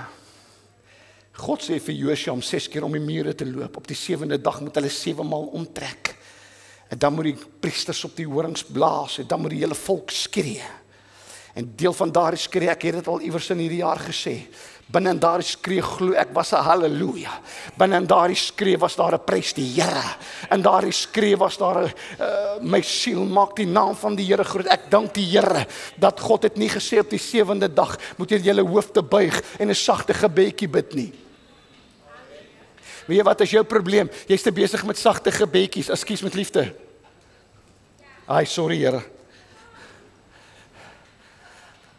God sê vir Josua om 6 keer om die mure te loop. Op die 7de dag moet hulle 7 maal omtrek. En dan moet die priesters op die horings blaas, en dan moet die hele volk skree. En deel van daardie skree, ek het dit al iewers in hierdie jaar gesê, binne in daardie skree glo ek was 'n halleluja. Binne in daardie skree was daar 'n prys die Here. In daardie skree was daar 'n my siel maak die naam van die Here groot. Ek dank die Here dat God het nie gesê op die 7de dag moet jy julle hoofde buig en 'n sagte gebedjie bid nie. Weet jy wat is jou probleem? Jy's te besig met sagte gebedjies, ekskuus met liefde. Ai, sorry Here.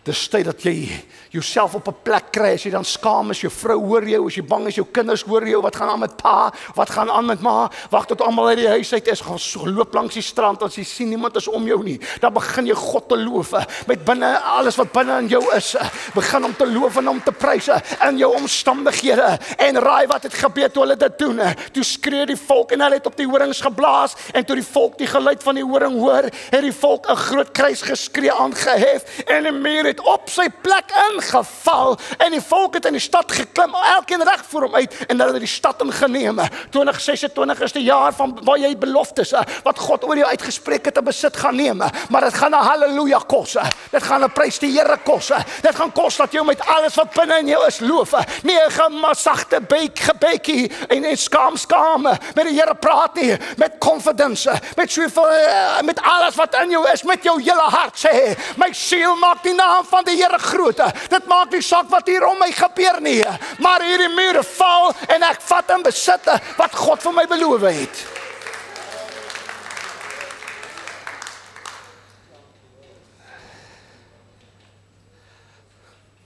Dis tyd dat jy jouself op 'n plek kry, as jy dan skaam is, jou vrou hoor jou, as jy bang is, jou kinders hoor jou, wat gaan aan met pa, wat gaan aan met ma, wag tot almal uit die huis uit is, gaan loop langs die strand, as jy sien niemand is om jou nie, dan begin jy God te loof, met binne alles wat binne in jou is, begin om te loof en om te prys, in jou omstandighede, en raai wat het gebeur toe hulle dit doen, toe skree die volk, en hulle het op die horings geblaas, en toe die volk die geluid van die horing hoor, het die volk 'n groot kruisgeskree aangehef, en die muur het op sy plek ingeval, en die volk het in die stad geklim, elkeen reg voor hom uit, en hulle het die stad ingeneem. 2026 is die jaar van waar jy beloftes, wat God oor jou uitgespreek het, in besit gaan neem, maar dit gaan 'n halleluja kos, dit gaan 'n prys die Here kos, dit gaan kos dat jy met alles wat binne in jou is loof, nie 'n sagte gebedjie en skaam, met die Here praat nie, met confidence, met soveel, met alles wat in jou is, met jou hele hart sê, my siel maak die naam van die Here groot. Dit maak nie saak wat hier om my gebeur nie, maar hierdie mure val en ek vat in besit wat God vir my beloof het.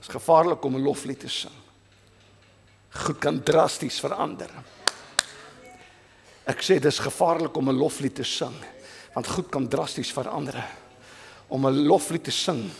Het is gevaarlik om 'n loflied te sing. Goed kan drasties verander. Ek sê dis gevaarlik om 'n loflied te sing, want goed kan drasties verander. Om 'n loflied te sing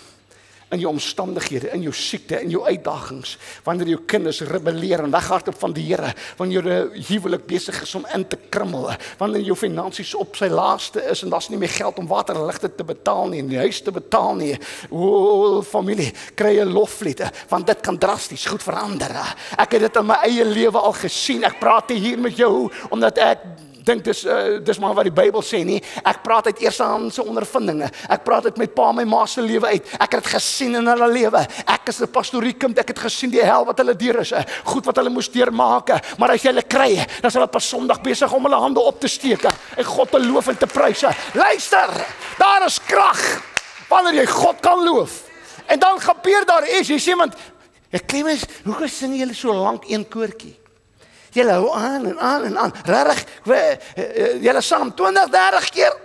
in jou omstandighede, in jou siekte, in jou uitdagings, wanneer jou kinders rebelleer en weghardloop van die Here, wanneer jou huwelik besig is om in te krummel, wanneer jou finansies op sy laagste is en daar's nie meer geld om water en ligte te betaal nie, en die huis te betaal nie. O, familie, kry 'n loflied, want dit kan drasties goed verander. Ek het dit in my eie lewe al gesien. Ek praat hier met jou omdat ek dink dis maar wat die Bybel sê nie. Ek praat uit eerstehandse ondervindinge. Ek praat uit my pa en my ma se lewe uit. Ek het dit gesien in hulle lewe. Ek is 'n pastoriekind, ek het gesien die hel wat hulle deur is, goed wat hulle moes deurmaak. Maar as jy hulle kry, dan is hulle op 'n Sondag besig om hulle hande op te steek en God te loof en te prys. Luister, daar is krag wanneer jy God kan loof. En dan gebeur daar iets, jy sê, want ek klim eens, hoe sing julle so lank een koortjie? Julle hou aan en aan en aan. Regtig, julle saam 20, 30 keer.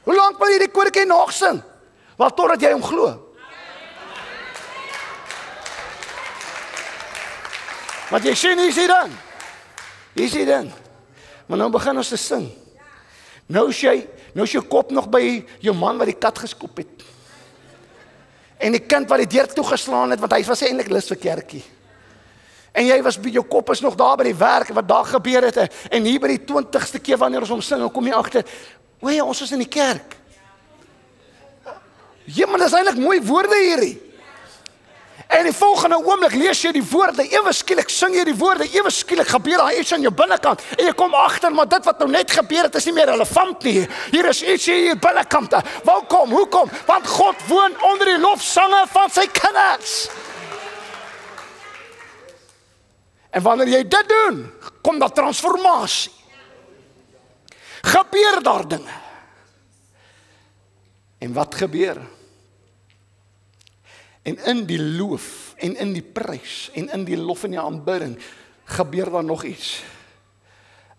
Hoe lank wil jy die koortjie nog sing? Wel totdat jy hom glo. Want jy sien, hier is die ding. Maar nou begin ons te sing. Nou is jou kop nog by jou man wat die kat geskop het. En die kind wat die deur toegeslaan het, want hy was eintlik lus vir kerkie. En jy jou kop is nog daar by die werk, wat daar gebeur het, en hier by die 20ste keer wanneer ons hom sing, dan kom jy agter, oei, ons is in die kerk. Ja, maar dis eintlik mooi woorde hierdie. En die volgende oomblik lees jy die woorde, ewe skielik sing jy die woorde, ewe skielik gebeur daar iets aan jou binnekant, en jy kom agter, maar dit wat nou net gebeur het, is nie meer relevant nie. Hier is iets hier binnekant. Hoekom? Want God woon onder die lofsange van sy kinders. En wanneer jy dit doen, kom daar transformasie. Gebeur daar dinge. En wat gebeur? En in die loof, en in die prys, en in die lof en die aanbidding, gebeur daar nog iets.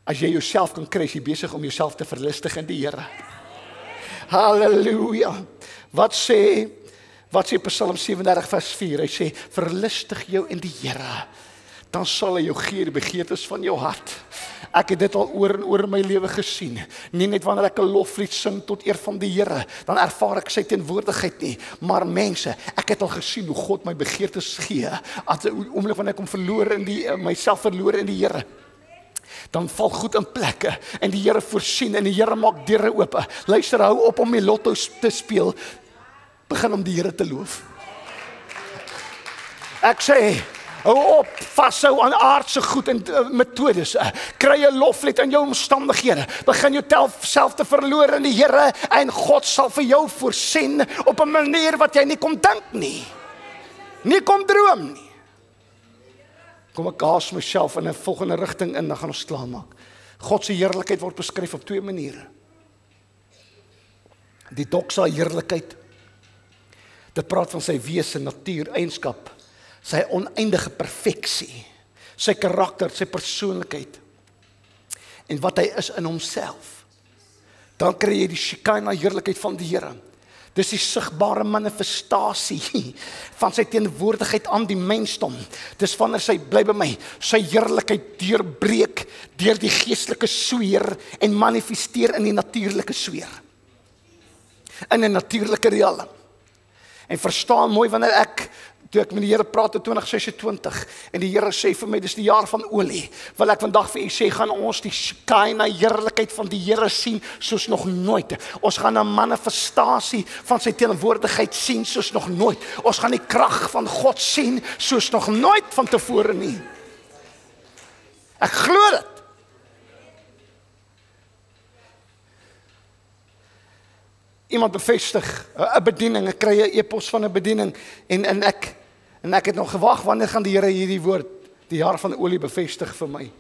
As jy jouself kan kry, is jy besig om jouself te verlustig in die Here. Halleluja. Wat sê Psalm 37 vers 4? Hy sê, verlustig jou in die Here. Dan sal hy jou gee die begeertes van jou hart. Ek het dit al oor en oor in my lewe gesien. Nie net wanneer ek 'n loflied sing tot eer van die Here, dan ervaar ek sy teenwoordigheid nie. Maar mense, ek het al gesien hoe God my begeertes gee. As 'n oomblik wanneer ek hom verloor myself verloor in die Here. Dan val goed in plekke en die Here voorsien en die Here maak deure oop. Luister, hou op om die lotto te speel. Begin om die Here te loof. Ek sê, hou op, vashou aan aardse goed en metodes. Kry 'n loflied in jou omstandighede. Begin jouself te verloor in die Here en God sal vir jou voorsien op 'n manier wat jy nie kon dink nie. Nie kon droom nie. Kom ek haas myself in 'n volgende rigting in, dan gaan ons klaarmaak. God se heerlikheid word beskryf op 2 maniere. Die doxa heerlikheid. Dit praat van sy wese, natuur, eienskap. Sy oneindige perfeksie, sy karakter, sy persoonlikheid, en wat hy is in homself. Dan kry jy die Shekinah heerlikheid van die Here. Dis die sigbare manifestasie van sy teenwoordigheid aan die mensdom. Dis wanneer sy, bly by my, sy heerlikheid deurbreek deur die geestelike sweer en manifesteer in die natuurlike sweer. In 'n natuurlike riekelm. En verstaan mooi wanneer toe ek met die Here praat in 2026 en die Here sê vir my, dis die jaar van olie, wil ek vandag vir u sê, gaan ons die Shekinah heerlikheid van die Here sien soos nog nooit. Ons gaan 'n manifestasie van sy teenwoordigheid sien soos nog nooit. Ons gaan die krag van God sien soos nog nooit van tevore nie. Ek glo dit. Iemand bevestig 'n bediening, ek kry 'n e-pos van 'n bediening en ek het nog gewag, wanneer gaan die Here hierdie woord, die jaar van olie, bevestig vir my.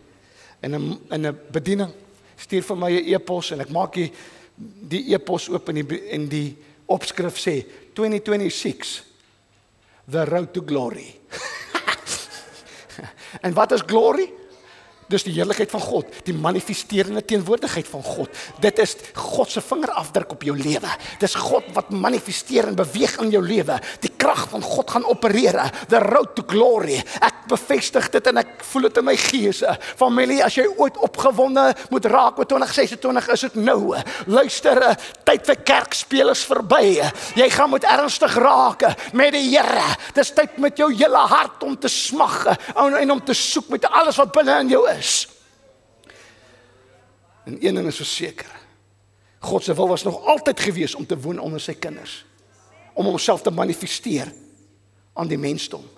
En 'n bediening stuur vir my 'n e-pos en ek maak die e-pos oop en die opskrif sê 2026 The Road to Glory. En wat is glory? Dis die heerlikheid van God, die manifesterende teenwoordigheid van God. Dit is God se vingerafdruk op jou lewe. Dis God wat manifesteer en beweeg in jou lewe. Die krag van God gaan opereer. The road to glory. Ek bevestig dit en ek voel dit in my gees. Familie, as jy ooit opgewonde moet raak met 2026, is dit nou. Luister, tyd vir kerkspelers verby. Jy gaan moet ernstig raak met die Here. Dis tyd met jou hele hart om te smag en om te soek met alles wat binne in jou is. En een ding is verseker, God se wil was nog altyd gewees om te woon onder sy kinders, om homself te manifesteer aan die mensdom.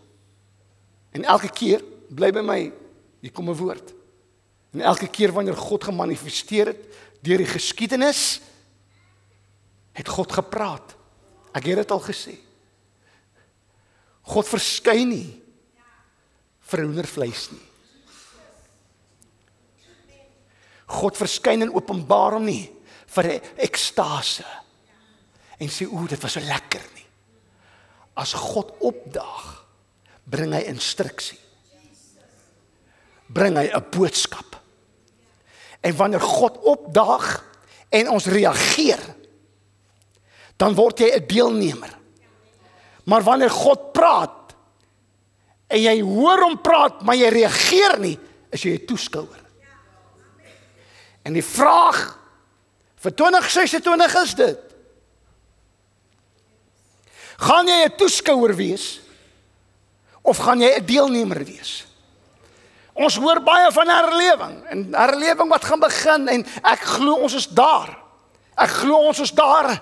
En elke keer, bly by my, hier kom 'n woord, En elke keer wanneer God gemanifesteer het, deur die geskiedenis, het God gepraat. Ek het dit al gesê. God verskyn nie vir hoendervleis nie. God verskyn en openbaar hom nie vir ekstase. En sê, dit was so lekker nie. As God opdaag, bring hy instruksie. Bring hy 'n boodskap. En wanneer God opdaag en ons reageer, dan word jy 'n deelnemer. Maar wanneer God praat en jy hoor hom praat, maar jy reageer nie, is jy 'n toeskouer. En die vraag vir 2026 is dit: gaan jy 'n toeskouer wees of gaan jy 'n deelnemer wees? Ons hoor baie van herlewing en herlewing wat gaan begin en ek glo ons is daar. Ek glo ons is daar.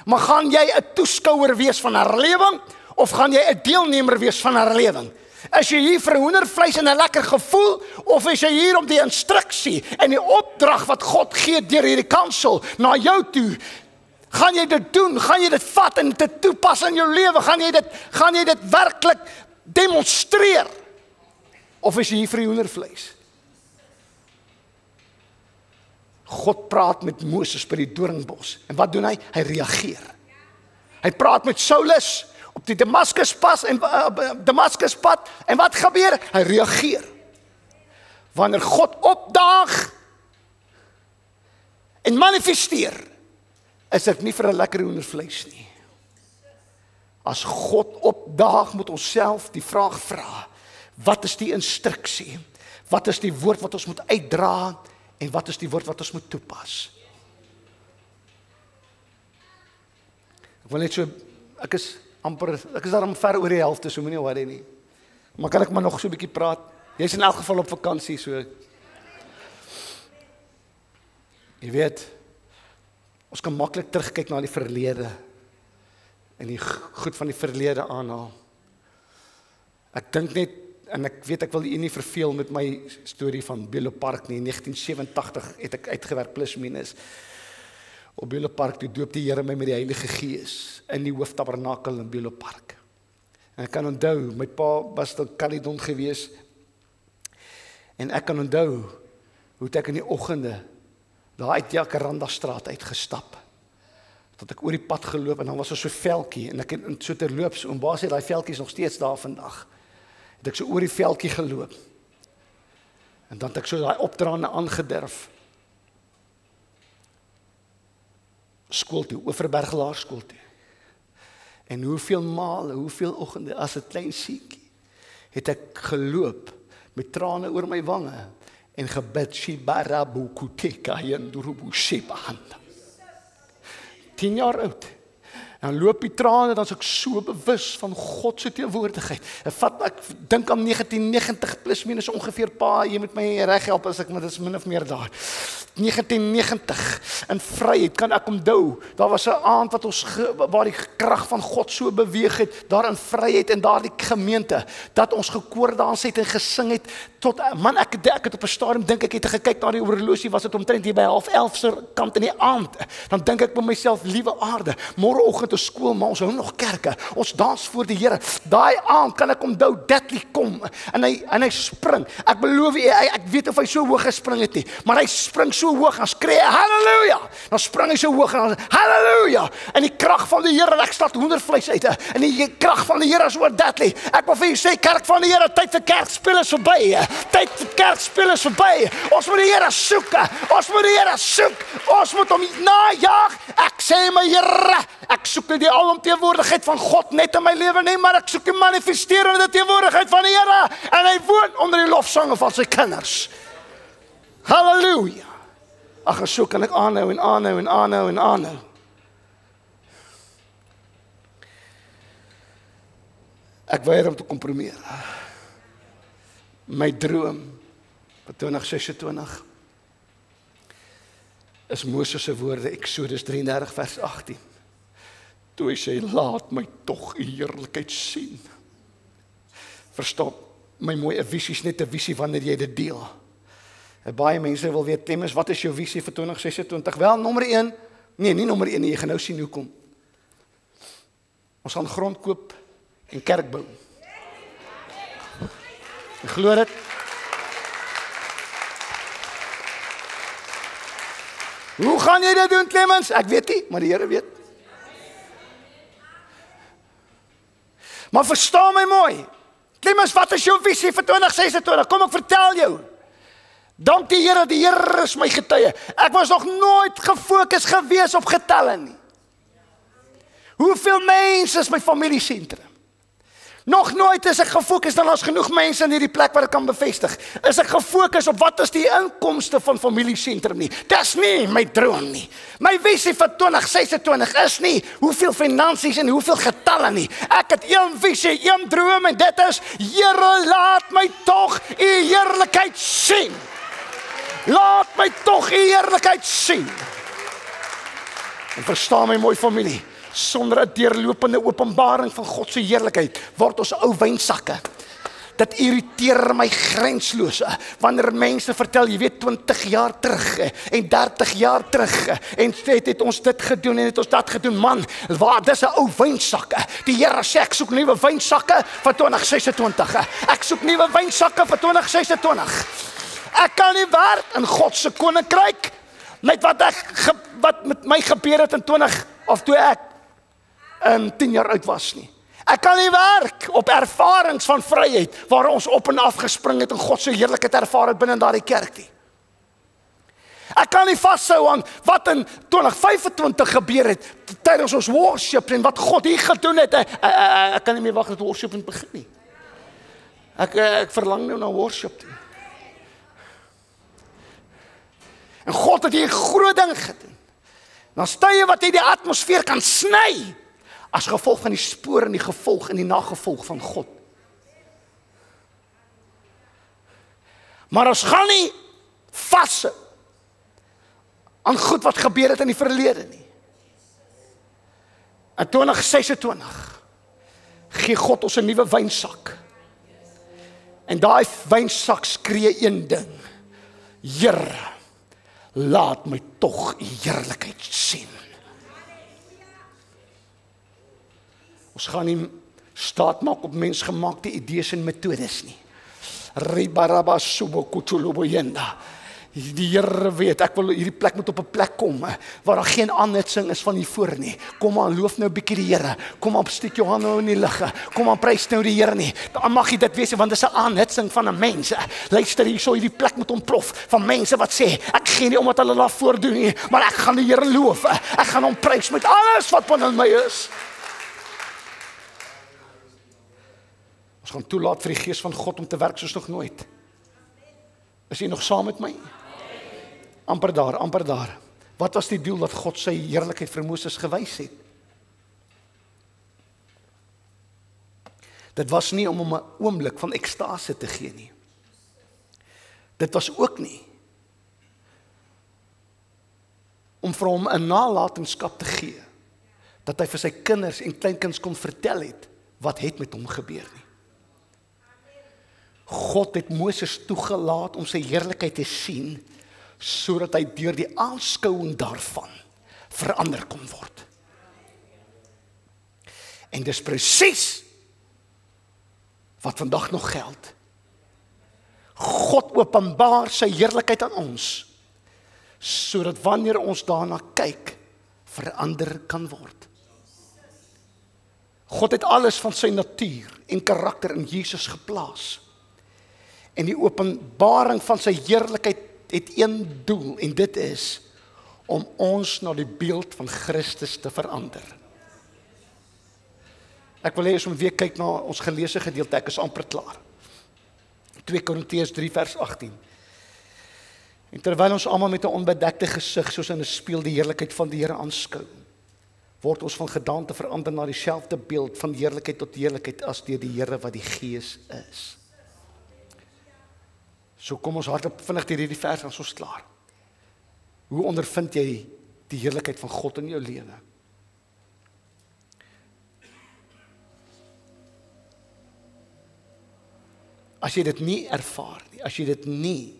Maar gaan jy 'n toeskouer wees van herlewing of gaan jy 'n deelnemer wees van herlewing? Is jy hier vir hoendervleis en 'n lekker gevoel of is jy hier om die instruksie en die opdrag wat God gee deur hierdie kansel na jou toe? Gaan jy dit doen? Gaan jy dit vat en dit toepas in jou lewe? Gaan jy dit werklik demonstreer? Of is jy hier vir die hoendervleis? God praat met Moses by die doringbos. En wat doen hy? Hy reageer. Hy praat met Saulus op die Damaskuspad en wat gebeur? Hy reageer. Wanneer God opdaag en manifesteer, is dit nie vir 'n lekker hoendervleis nie. As God opdaag, moet ons self die vraag vra: wat is die instruksie? Wat is die woord wat ons moet uitdra? En wat is die woord wat ons moet toepas? Ek wil net so, ek is daarom ver oor die helfte, so moenie worry nie. Maar kan ek maar nog so 'n bietjie praat? Jy's in elk geval op vakansie, so. Jy weet, ons kan maklik terugkyk na die verlede en die goed van die verlede aanhaal. Ek dink net, en ek weet ek wil u nie verveel met my storie van Belo Park nie. In 1987 het ek uitgewerk plus minus. Op Belo Park toe doop die Here my met die Heilige Gees in die hooftabernakel in Belo Park. En ek kan onthou, my pa was tot Caledon gewees. En ek kan onthou hoe ek in die oggende daar uit die Jacaranda straat uitgestap. Tot ek oor die pad geloop en dan was daar so 'n veldjie en ek het so terloops en baie sê daai veldjie is nog steeds daar vandag. Het ek so oor die veldjie geloop. En dan het ek so daai opdraande aangedurf. Skool toe, Oeverberg Laerskool toe. En hoeveel male, hoeveel oggende as 'n klein seentjie het ek geloop met trane oor my wange en gebid Shibarabu Kuteka Yandurubu Shibahanda. 10 jaar oud. Dan loop die trane, dan is ek so bewus van God se teenwoordigheid. Ek dink aan 1990 plus minus ongeveer, pa, jy moet my reg help as ek, maar dit is min of meer daar. 1990 in Vryheid kan ek onthou, daar was 'n aand wat waar die krag van God so beweeg het, daar in Vryheid en daar die gemeente, dat ons gekoordans het en gesing het, tot, man, ek het op 'n stadium, dink ek het gekyk na die horlosie, was dit omtrent hier by 10:30 se kant in die aand, dan dink ek by myself, liewe aarde, môreoggend te skool, maar ons hou nog kerke, ons dans voor die Here, daai aand kan ek onthou, Detley kom, en hy spring, ek beloof jy, ek weet of hy so hoog gespring het nie, maar hy spring so hoog, en skree, halleluja, dan spring hy so hoog, en halleluja, en die krag van die Here, ek slaat hoendervleis uit, en die krag van die Here is oor Detley, ek wil vir jy sê, kerk van die Here, tyd vir kerkspel is verby, tyd vir kerkspel is verby, ons moet die Here soek, ons moet hom najaag, ek sê my Here, ek soek nie die alomteenwoordigheid van God net in my lewe nie, maar ek soek die manifesterende teenwoordigheid van die Here, en hy woon onder die lofsange van sy kinders. Halleluja. Ag, en so kan ek aanhou. Ek weier om te kompromieer. My droom vir 2026 is Moses se woorde, Eksodus 33 vers 18. Toe hy sê, laat my tog u heerlikheid sien. Verstaan, my mooi, 'n visie is net 'n visie wanneer jy dit deel. Baie mense wil weet, Clemens, wat is jou visie vir 2026? Wel, nommer 1, nee, nie nommer 1 nie, jy gaan nou sien hoekom. Ons gaan grond koop en kerk bou. Jy glo dit? Hoe gaan jy dit doen, Clemens? Ek weet nie, maar die Here weet. Maar verstaan my mooi. Clemens, wat is jou visie vir 2026? Kom ek vertel jou. Dank die Here is my getuie. Ek was nog nooit gefokus gewees op getalle nie. Hoeveel mense is my familiesentrum? Nog nooit is ek gefokus, dan is genoeg mense in hierdie plek wat ek kan bevestig. Is ek gefokus op wat is die inkomste van familiesentrum nie. Dis nie my droom nie. My visie vir 2026 is nie hoeveel finansies en hoeveel getalle nie. Ek het een visie, een droom en dit is, Here, laat my tog u heerlikheid sien. Laat my tog u heerlikheid sien. En verstaan my mooi familie. Sonder 'n deurlopende openbaring van God se heerlikheid word ons ou wynsakke. Dit irriteer my grensloos wanneer mense vertel, jy weet 20 jaar terug en 30 jaar terug en het ons dit gedoen en het ons dat gedoen. Man, dis 'n ou wynsak. Die Here sê ek soek nuwe wynsakke vir 2026. Ek soek nuwe wynsakke vir 2026. Ek kan nie werk in God se koninkryk met wat met my gebeur het in 20 of toe ek 10 jaar oud was nie. Ek kan nie werk op ervarings van vryheid waar ons op en af gespring het en God se heerlikheid ervaar het binne daardie kerk nie. Ek kan nie vashou aan wat in 2025 gebeur het tydens ons worship en wat God hier gedoen het. Ek kan nie meer wag dat worship begin nie. Ek verlang nou na worship toe. En God het hier groot ding gedoen. Dan stye wat hy die atmosfeer kan sny as gevolg van die spoor en die gevolg en die nagevolg van God. Maar ons gaan nie vashou aan goed wat gebeur het in die verlede nie. In 2026 gee God ons 'n nuwe wynsak. En daai wynsak skree een ding. Here, laat my tog u heerlikheid sien. Ons gaan nie staat maak op mensgemaakte idees en metodes nie. Ribaraba subo kutuluboyenda. Die Here weet, ek wil hierdie plek moet op 'n plek kom waar daar geen aanhitsing is van hier voor nie. Kom aan, loof nou 'n bietjie die Here. Kom aan, steek jou hande in die lug. Kom aan, prys nou die Here nie. Dan mag jy dit wees want dis 'n aanhitsing van 'n mens. Luister hier, so hierdie plek moet ontplof van mense wat sê, ek gee nie omdat hulle daar voordoen nie, maar ek gaan die Here loof. Ek gaan hom prys met alles wat binne my is. Ons gaan toelaat vir die Gees van God om te werk soos nog nooit. Is jy nog saam met my? Amper daar. Wat was die doel dat God sy heerlikheid vir Moses gewys het? Dit was nie om hom 'n oomblik van ekstase te gee nie. Dit was ook nie om vir hom 'n nalatenskap te gee, dat hy vir sy kinders en kleinkinders kon vertel het wat het met hom gebeur nie. God het Moses toegelaat om sy heerlikheid te sien, sodat hy deur die aanskouing daarvan verander kon word. En dis presies wat vandag nog geld. God openbaar sy heerlikheid aan ons, sodat wanneer ons daarna kyk, verander kan word. God het alles van sy natuur en karakter in Jesus geplaas. En die openbaring van sy heerlikheid het een doel, en dit is om ons na die beeld van Christus te verander. Ek wil hê ons moet weer kyk na ons geleesde gedeelte, ek is amper klaar. 2 Korintiërs 3 vers 18. En terwyl ons almal met 'n onbedekte gesig soos in 'n spieël die heerlikheid van die Here aanskou, word ons van gedaante verander na dieselfde beeld van heerlikheid tot heerlikheid as deur die Here wat die Gees is. So kom ons hardop vinnig deur hierdie vers, ons is klaar. Hoe ondervind jy die heerlikheid van God in jou lewe? As jy dit nie ervaar nie, as jy dit nie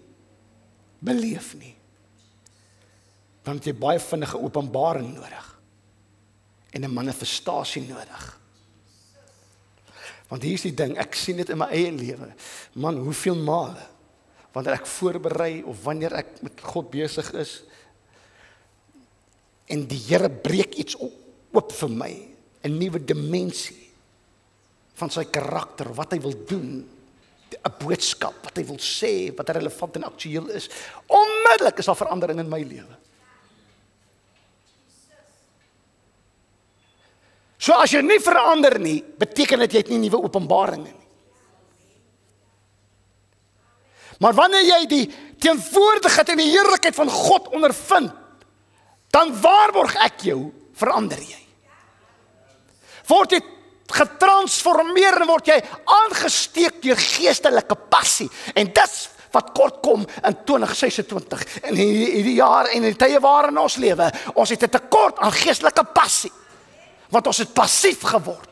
beleef nie, dan het jy baie vinnige openbaring nodig en 'n manifestasie nodig. Want hier is die ding, ek sien dit in my eie lewe. Man, hoeveel male, wanneer ek voorberei of wanneer ek met God besig is, en die Here breek iets oop vir my, 'n nuwe dimensie van sy karakter, wat hy wil doen, 'n boodskap, wat hy wil sê, wat relevant en aktueel is. Onmiddellik is daar verandering in my lewe. So as jy nie verander nie, beteken dit jy het nie nuwe openbaringe nie. Maar wanneer jy die teenwoordigheid en die heerlikheid van God ondervind, dan waarborg ek jou, verander jy. Word jy getransformeer en word jy aangesteek deur geestelike passie. En dis wat kort kom in 2026. In hierdie jaar en in die tye waarin ons lewe, ons het 'n tekort aan geestelike passie. Want ons het passief geword.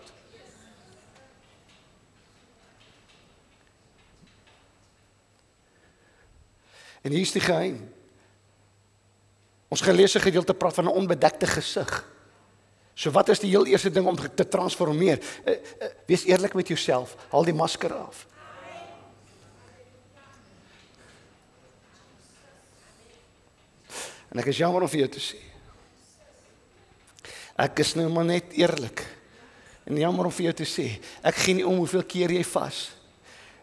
En hier is die geheim. Ons geleesde gedeelte praat van 'n onbedekte gesig. So wat is die heel eerste ding om te transformeer? Wees eerlik met jouself, haal die masker af. En ek is jammer om vir jou te sê. Ek is nou maar net eerlik. En jammer om vir jou te sê, ek gee nie om hoeveel keer jy vas.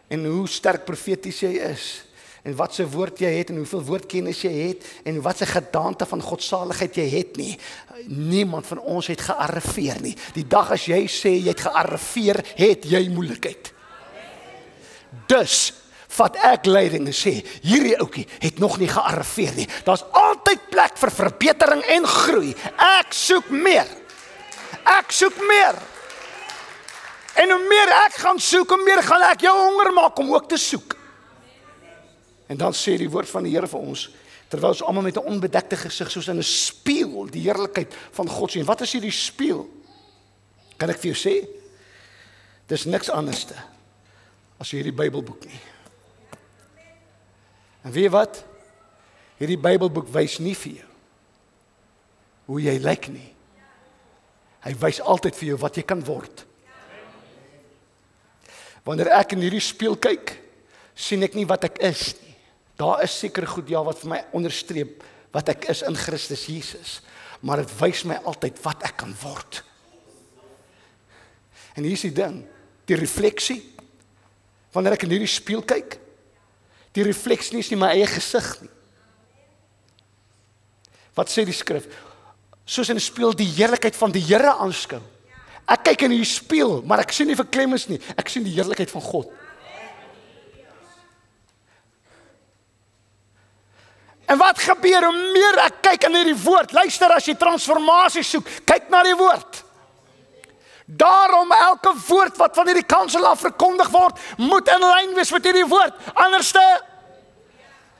En hoe sterk profeties jy is. En wat se woord jy het en hoeveel woordkennis jy het en wat se gedaante van godsaligheid jy het nie. Niemand van ons het gearriveer nie. Die dag as jy sê jy het gearriveer, het jy moeilikheid. Dus vat ek leiding en sê, hierdie ouetjie het nog nie gearriveer nie. Daar's altyd plek vir verbetering en groei. Ek soek meer. Ek soek meer. En hoe meer ek gaan soek, hoe meer gaan ek jou honger maak om ook te soek. En dan sê die woord van die Here vir ons, terwyl ons almal met 'n onbedekte gesig soos in 'n spieël die heerlikheid van God sien. Wat is hierdie spieël? Kan ek vir jou sê? Dis niks anderste as hierdie Bybelboek nie. En weet jy wat? Hierdie Bybelboek wys nie vir jou hoe jy lyk nie. Hy wys altyd vir jou wat jy kan word. Wanneer ek in hierdie spieël kyk, sien ek nie wat ek is nie. Daar is seker goed ja wat vir my onderstreep wat ek is in Christus Jesus, maar dit wys my altyd wat ek kan word. En hier is die ding, die refleksie, wanneer ek in hierdie spieël kyk, die refleksie is nie my eie gesig nie. Wat sê die skrif? Soos in 'n spieël die heerlikheid van die Here aanskou. Ek kyk in hierdie spieël, maar ek sien nie verklemmings nie, ek sien die heerlikheid van God. En wat gebeur hoe meer ek kyk in hierdie woord? Luister, as jy transformasie soek, kyk na die woord. Daarom elke woord wat van hierdie kansel af verkondig word, moet in lyn wees met hierdie woord. Anderste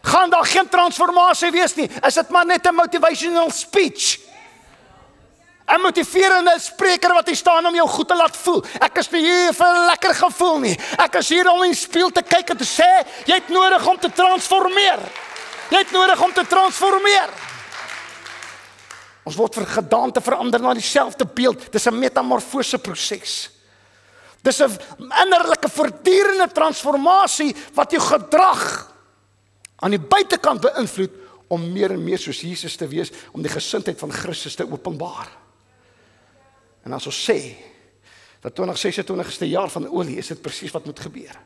gaan daar geen transformasie wees nie. Is dit maar net 'n motivational speech. 'n motiverende spreker wat hier staan om jou goed te laat voel. Ek is nie hier vir 'n lekker gevoel nie. Ek is hier om in die spieël te kyk en te sê, jy het nodig om te transformeer. Jy het nodig om te transformeer. Ons word vir gedaante verander na dieselfde beeld. Dis 'n metamorfose proses. Dis 'n innerlike voortdurende transformasie wat jou gedrag aan die buitekant beïnvloed om meer en meer soos Jesus te wees, om die gesindheid van Christus te openbaar. En as ons sê dat 2026 is die jaar van olie, is dit presies wat moet gebeur.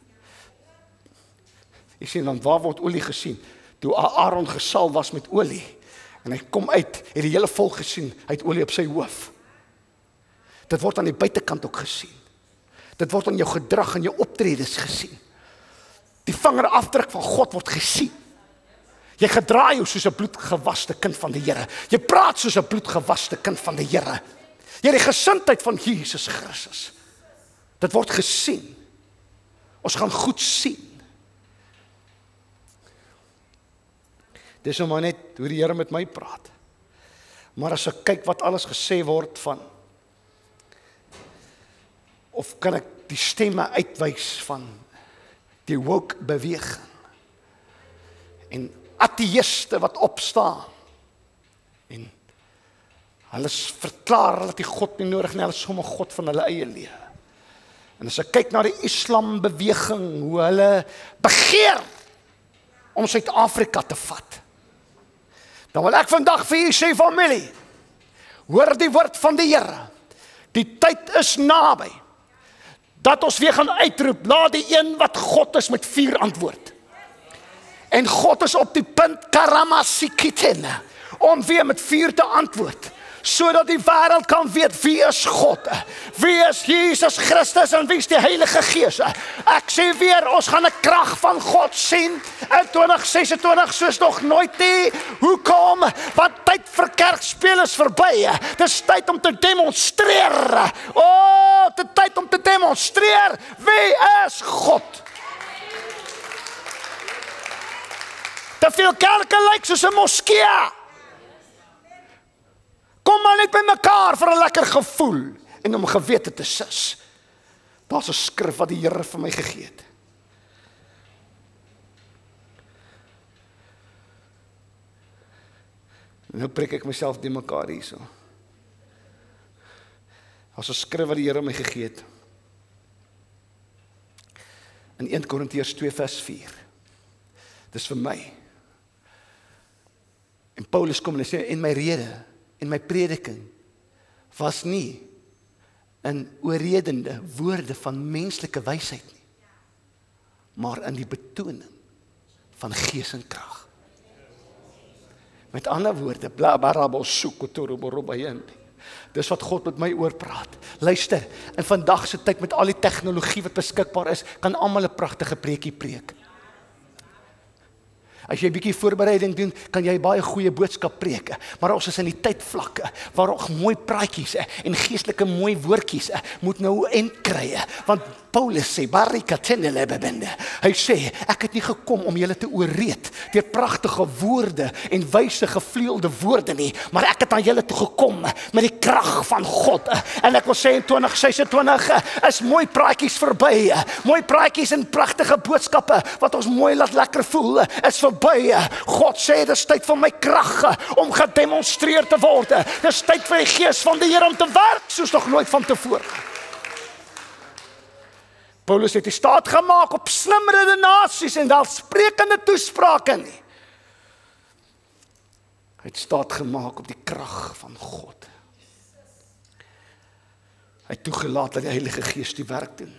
Jy sien dan waar word olie gesien? Toe Aaron gesalf was met olie en hy kom uit, het die hele volk gesien, hy het olie op sy hoof. Dit word aan die buitekant ook gesien. Dit word aan jou gedrag en jou optredes gesien. Die vingerafdruk van God word gesien. Jy gedra jou soos 'n bloedgewaste kind van die Here. Jy praat soos 'n bloedgewaste kind van die Here. Jy het die gesindheid van Jesus Christus. Dit word gesien. Ons gaan goed sien. Dis nou maar net hoe die Here met my praat. Maar as ek kyk wat alles gesê word van, of kan ek die stemme uitwys van die woke beweging, en ateïste wat opstaan. En hulle verklaar dat die God nie nodig nie, hulle is sommer God van hulle eie lewe. En as ek kyk na die islambeweging, hoe hulle begeer om Suid-Afrika te vat, dan wil ek vandag vir julle sê, familie, hoor die woord van die Here. Die tyd is naby, dat ons weer gaan uitroep, laat die een wat God is met vuur antwoord. En God is op die punt, karamasikitene, om weer met vuur te antwoord, sodat die wêreld kan weet wie is God, wie is Jesus Christus en wie is die Heilige Gees. Ek sê weer, ons gaan 'n krag van God sien in 2026 soos nog nooit nie. Hoekom? Want tyd vir kerkspeel is verby. Dis tyd om te demonstreer. Dit is tyd om te demonstreer wie is God. Te veel kerke lyk soos 'n moskee. Kom maar net by mekaar vir 'n lekker gevoel en om gewete te sis. Daar's 'n skrif wat die Here vir my gegee het. Nou preek ek myself die mekaar hierso. Daar's 'n skrif wat die Here my gegee het. In 1 Korintiërs 2 vers 4. Dis vir my. En Paulus kom en hy sê, en my rede, en my prediking was nie in oorredende woorde van menslike wysheid nie, maar in die betoning van gees en krag. Met ander woorde, dis wat God met my oorpraat. Luister, in vandag se tyd met al die tegnologie wat beskikbaar is, kan almal 'n pragtige preekie preek. As jy 'n bietjie voorbereiding doen, kan jy baie goeie boodskap preek. Maar ons is in die tydvlakke waar ons mooi praatjies en geestelike mooi woordjies moet nou kry. Want Paulus sê, hy sê, ek het nie gekom om julle te oorreed deur pragtige woorde en wyse gevleelde woorde nie, maar ek het aan julle toe gekom met die krag van God. En ek wil sê in 2026 is mooi praatjies verby. Mooi praatjies en pragtige boodskappe wat ons mooi laat lekker voel is verby. God sê, dis tyd vir my krag om gedemonstreer te word. Dis tyd vir die gees van die Here om te werk soos nog nooit van tevore. Paulus het die staat gemaak op slim redenasies en welsprekende toesprake nie. Hy het staat gemaak op die krag van God. Hy het toegelaat dat die Heilige Gees die werk doen.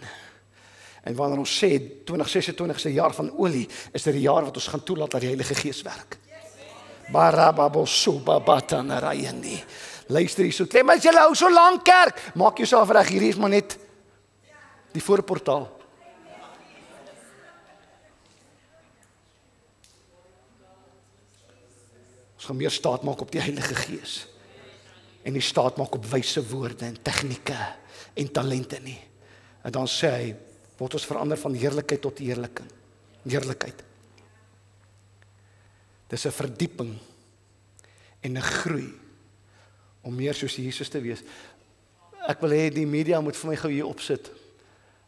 En wanneer ons sê 2026 is 'n jaar van olie, is dit 'n jaar wat ons gaan toelaat dat die Heilige Gees werk. Luister hierso, maar as jy hou so lank kerk, maak jouself reg, hierdie is maar net die voorportaal. Ons gaan meer staat maak op die Heilige Gees. En nie staat maak op wyse woorde en tegnieke en talente nie. En dan sê hy, word ons verander van heerlikheid tot heerlikheid. Dis 'n verdieping en 'n groei om meer soos Jesus te wees. Ek wil hê die media moet vir my gou hier opsit.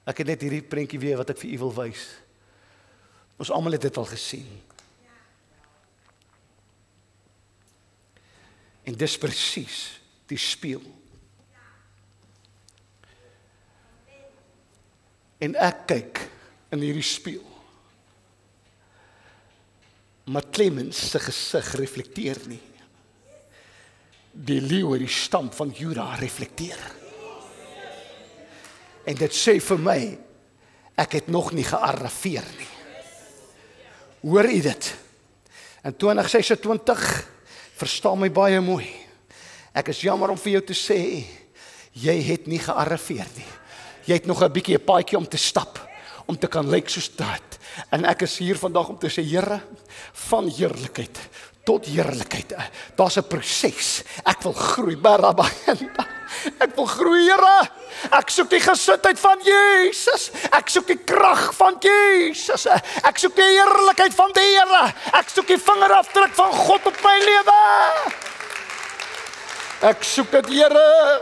Ek het net hierdie prentjie weer wat ek vir u wil wys. Ons almal het dit al gesien. En dis presies die spieël. En ek kyk in hierdie spieël. Maar Clemens se gesig reflekteer nie. Die leeu, die stam van Juda reflekteer. En dit sê vir my, ek het nog nie gearriveer nie. Hoor u dit? In 2026, verstaan my baie mooi. Ek is jammer om vir jou te sê, jy het nie gearriveer nie. Jy het nog 'n bietjie 'n paadjie om te stap, om te kan lyk soos dit. En ek is hier vandag om te sê, Here, van heerlikheid tot heerlikheid. Daar's 'n proses. Ek wil groei, ek wil groei, Here. Ek soek die gesindheid van Jesus. Ek soek die krag van Jesus. Ek soek die heerlikheid van die Here. Ek soek die vingerafdruk van God op my lewe. Ek soek dit, Here.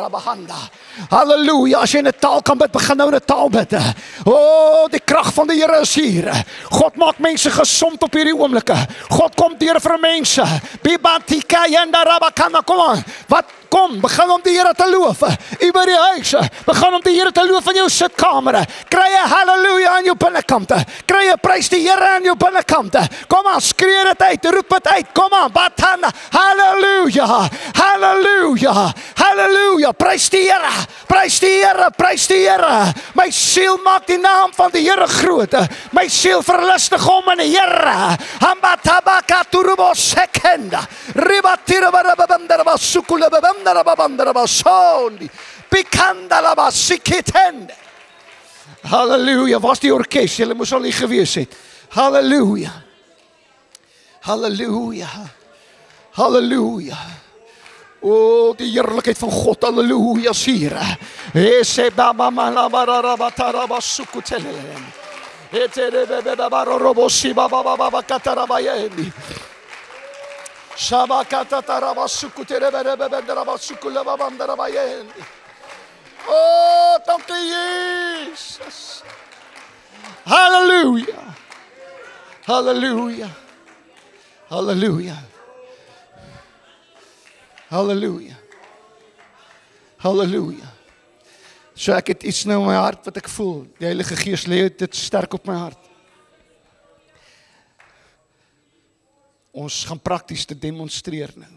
Halleluja, as jy in 'n taal kan bid, begin nou in 'n taal bid. Die krag van die Here is hier. God maak mense gesond op hierdie oomblikke. God kom deur vir mense. Bibatika yanda rabakana, kom aan. Wat kom, begin om die Here te loof. U by die huis, begin om die Here te loof in jou sitkamer. Kry 'n haleluja aan jou binnekante. Kry 'n prys die Here aan jou binnekante. Kom aan, skree dit uit, roep dit uit. Kom aan, batana. Halleluja. Halleluja. Halleluja. Prys die Here. Prys die Here. Prys die Here. My siel maak die naam van die Here groot. My siel verlustig hom in die Here. Hambatabaka turubo sekenda. Ribatira babandara sukula babandara babandara basondi. Pikandala basikitende. Halleluja. Was die orkes? Julle moes al hier gewees het. Halleluja. Halleluja. Halleluja. O, die heerlikheid van God. Halleluja is hier. Ese baba la barabata basukutele. Ete baba robosi baba baba katarabayeni. Shabakata tarabasukutele baba darabasukula baba darabayeni. Oh, dankie Jesus. Halleluja. Halleluja. Halleluja. Halleluja. Halleluja. So ek het iets nou in my hart wat ek voel. Die Heilige Gees lê dit sterk op my hart. Ons gaan prakties te demonstreer nou.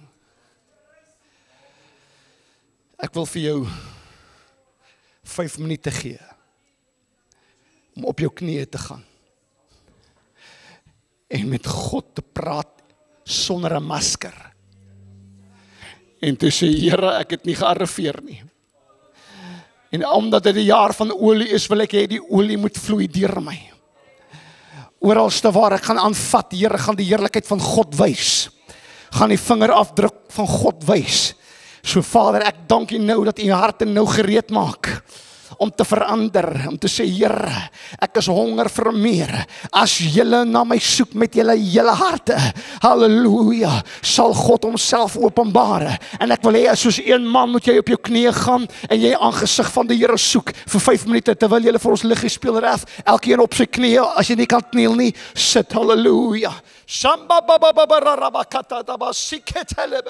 Ek wil vir jou 5 minute gee om op jou knieë te gaan en met God te praat sonder 'n masker En toe sê, Here, ek het nie gearriveer nie. En omdat dit die jaar van olie is, wil ek hê die olie moet vloei deur my. Oralste waar ek gaan aanvat, Here, gaan die heerlikheid van God wys. Gaan die vingerafdruk van God wys. So Vader, ek dank U nou dat U harte nou gereed maak om te verander, om te sê, Here, ek is honger vir meer. As julle na my soek met julle hele harte, halleluja, sal God homself openbare. En ek wil hê, soos een man moet jy op jou knieë gaan en jy aangesig van die Here soek vir 5 minute, terwyl julle vir ons liggie speel ref, elkeen op sy knieë, as jy nie kan kniel nie, sit, halleluja. Shamba baba baba rabakata daba siketele.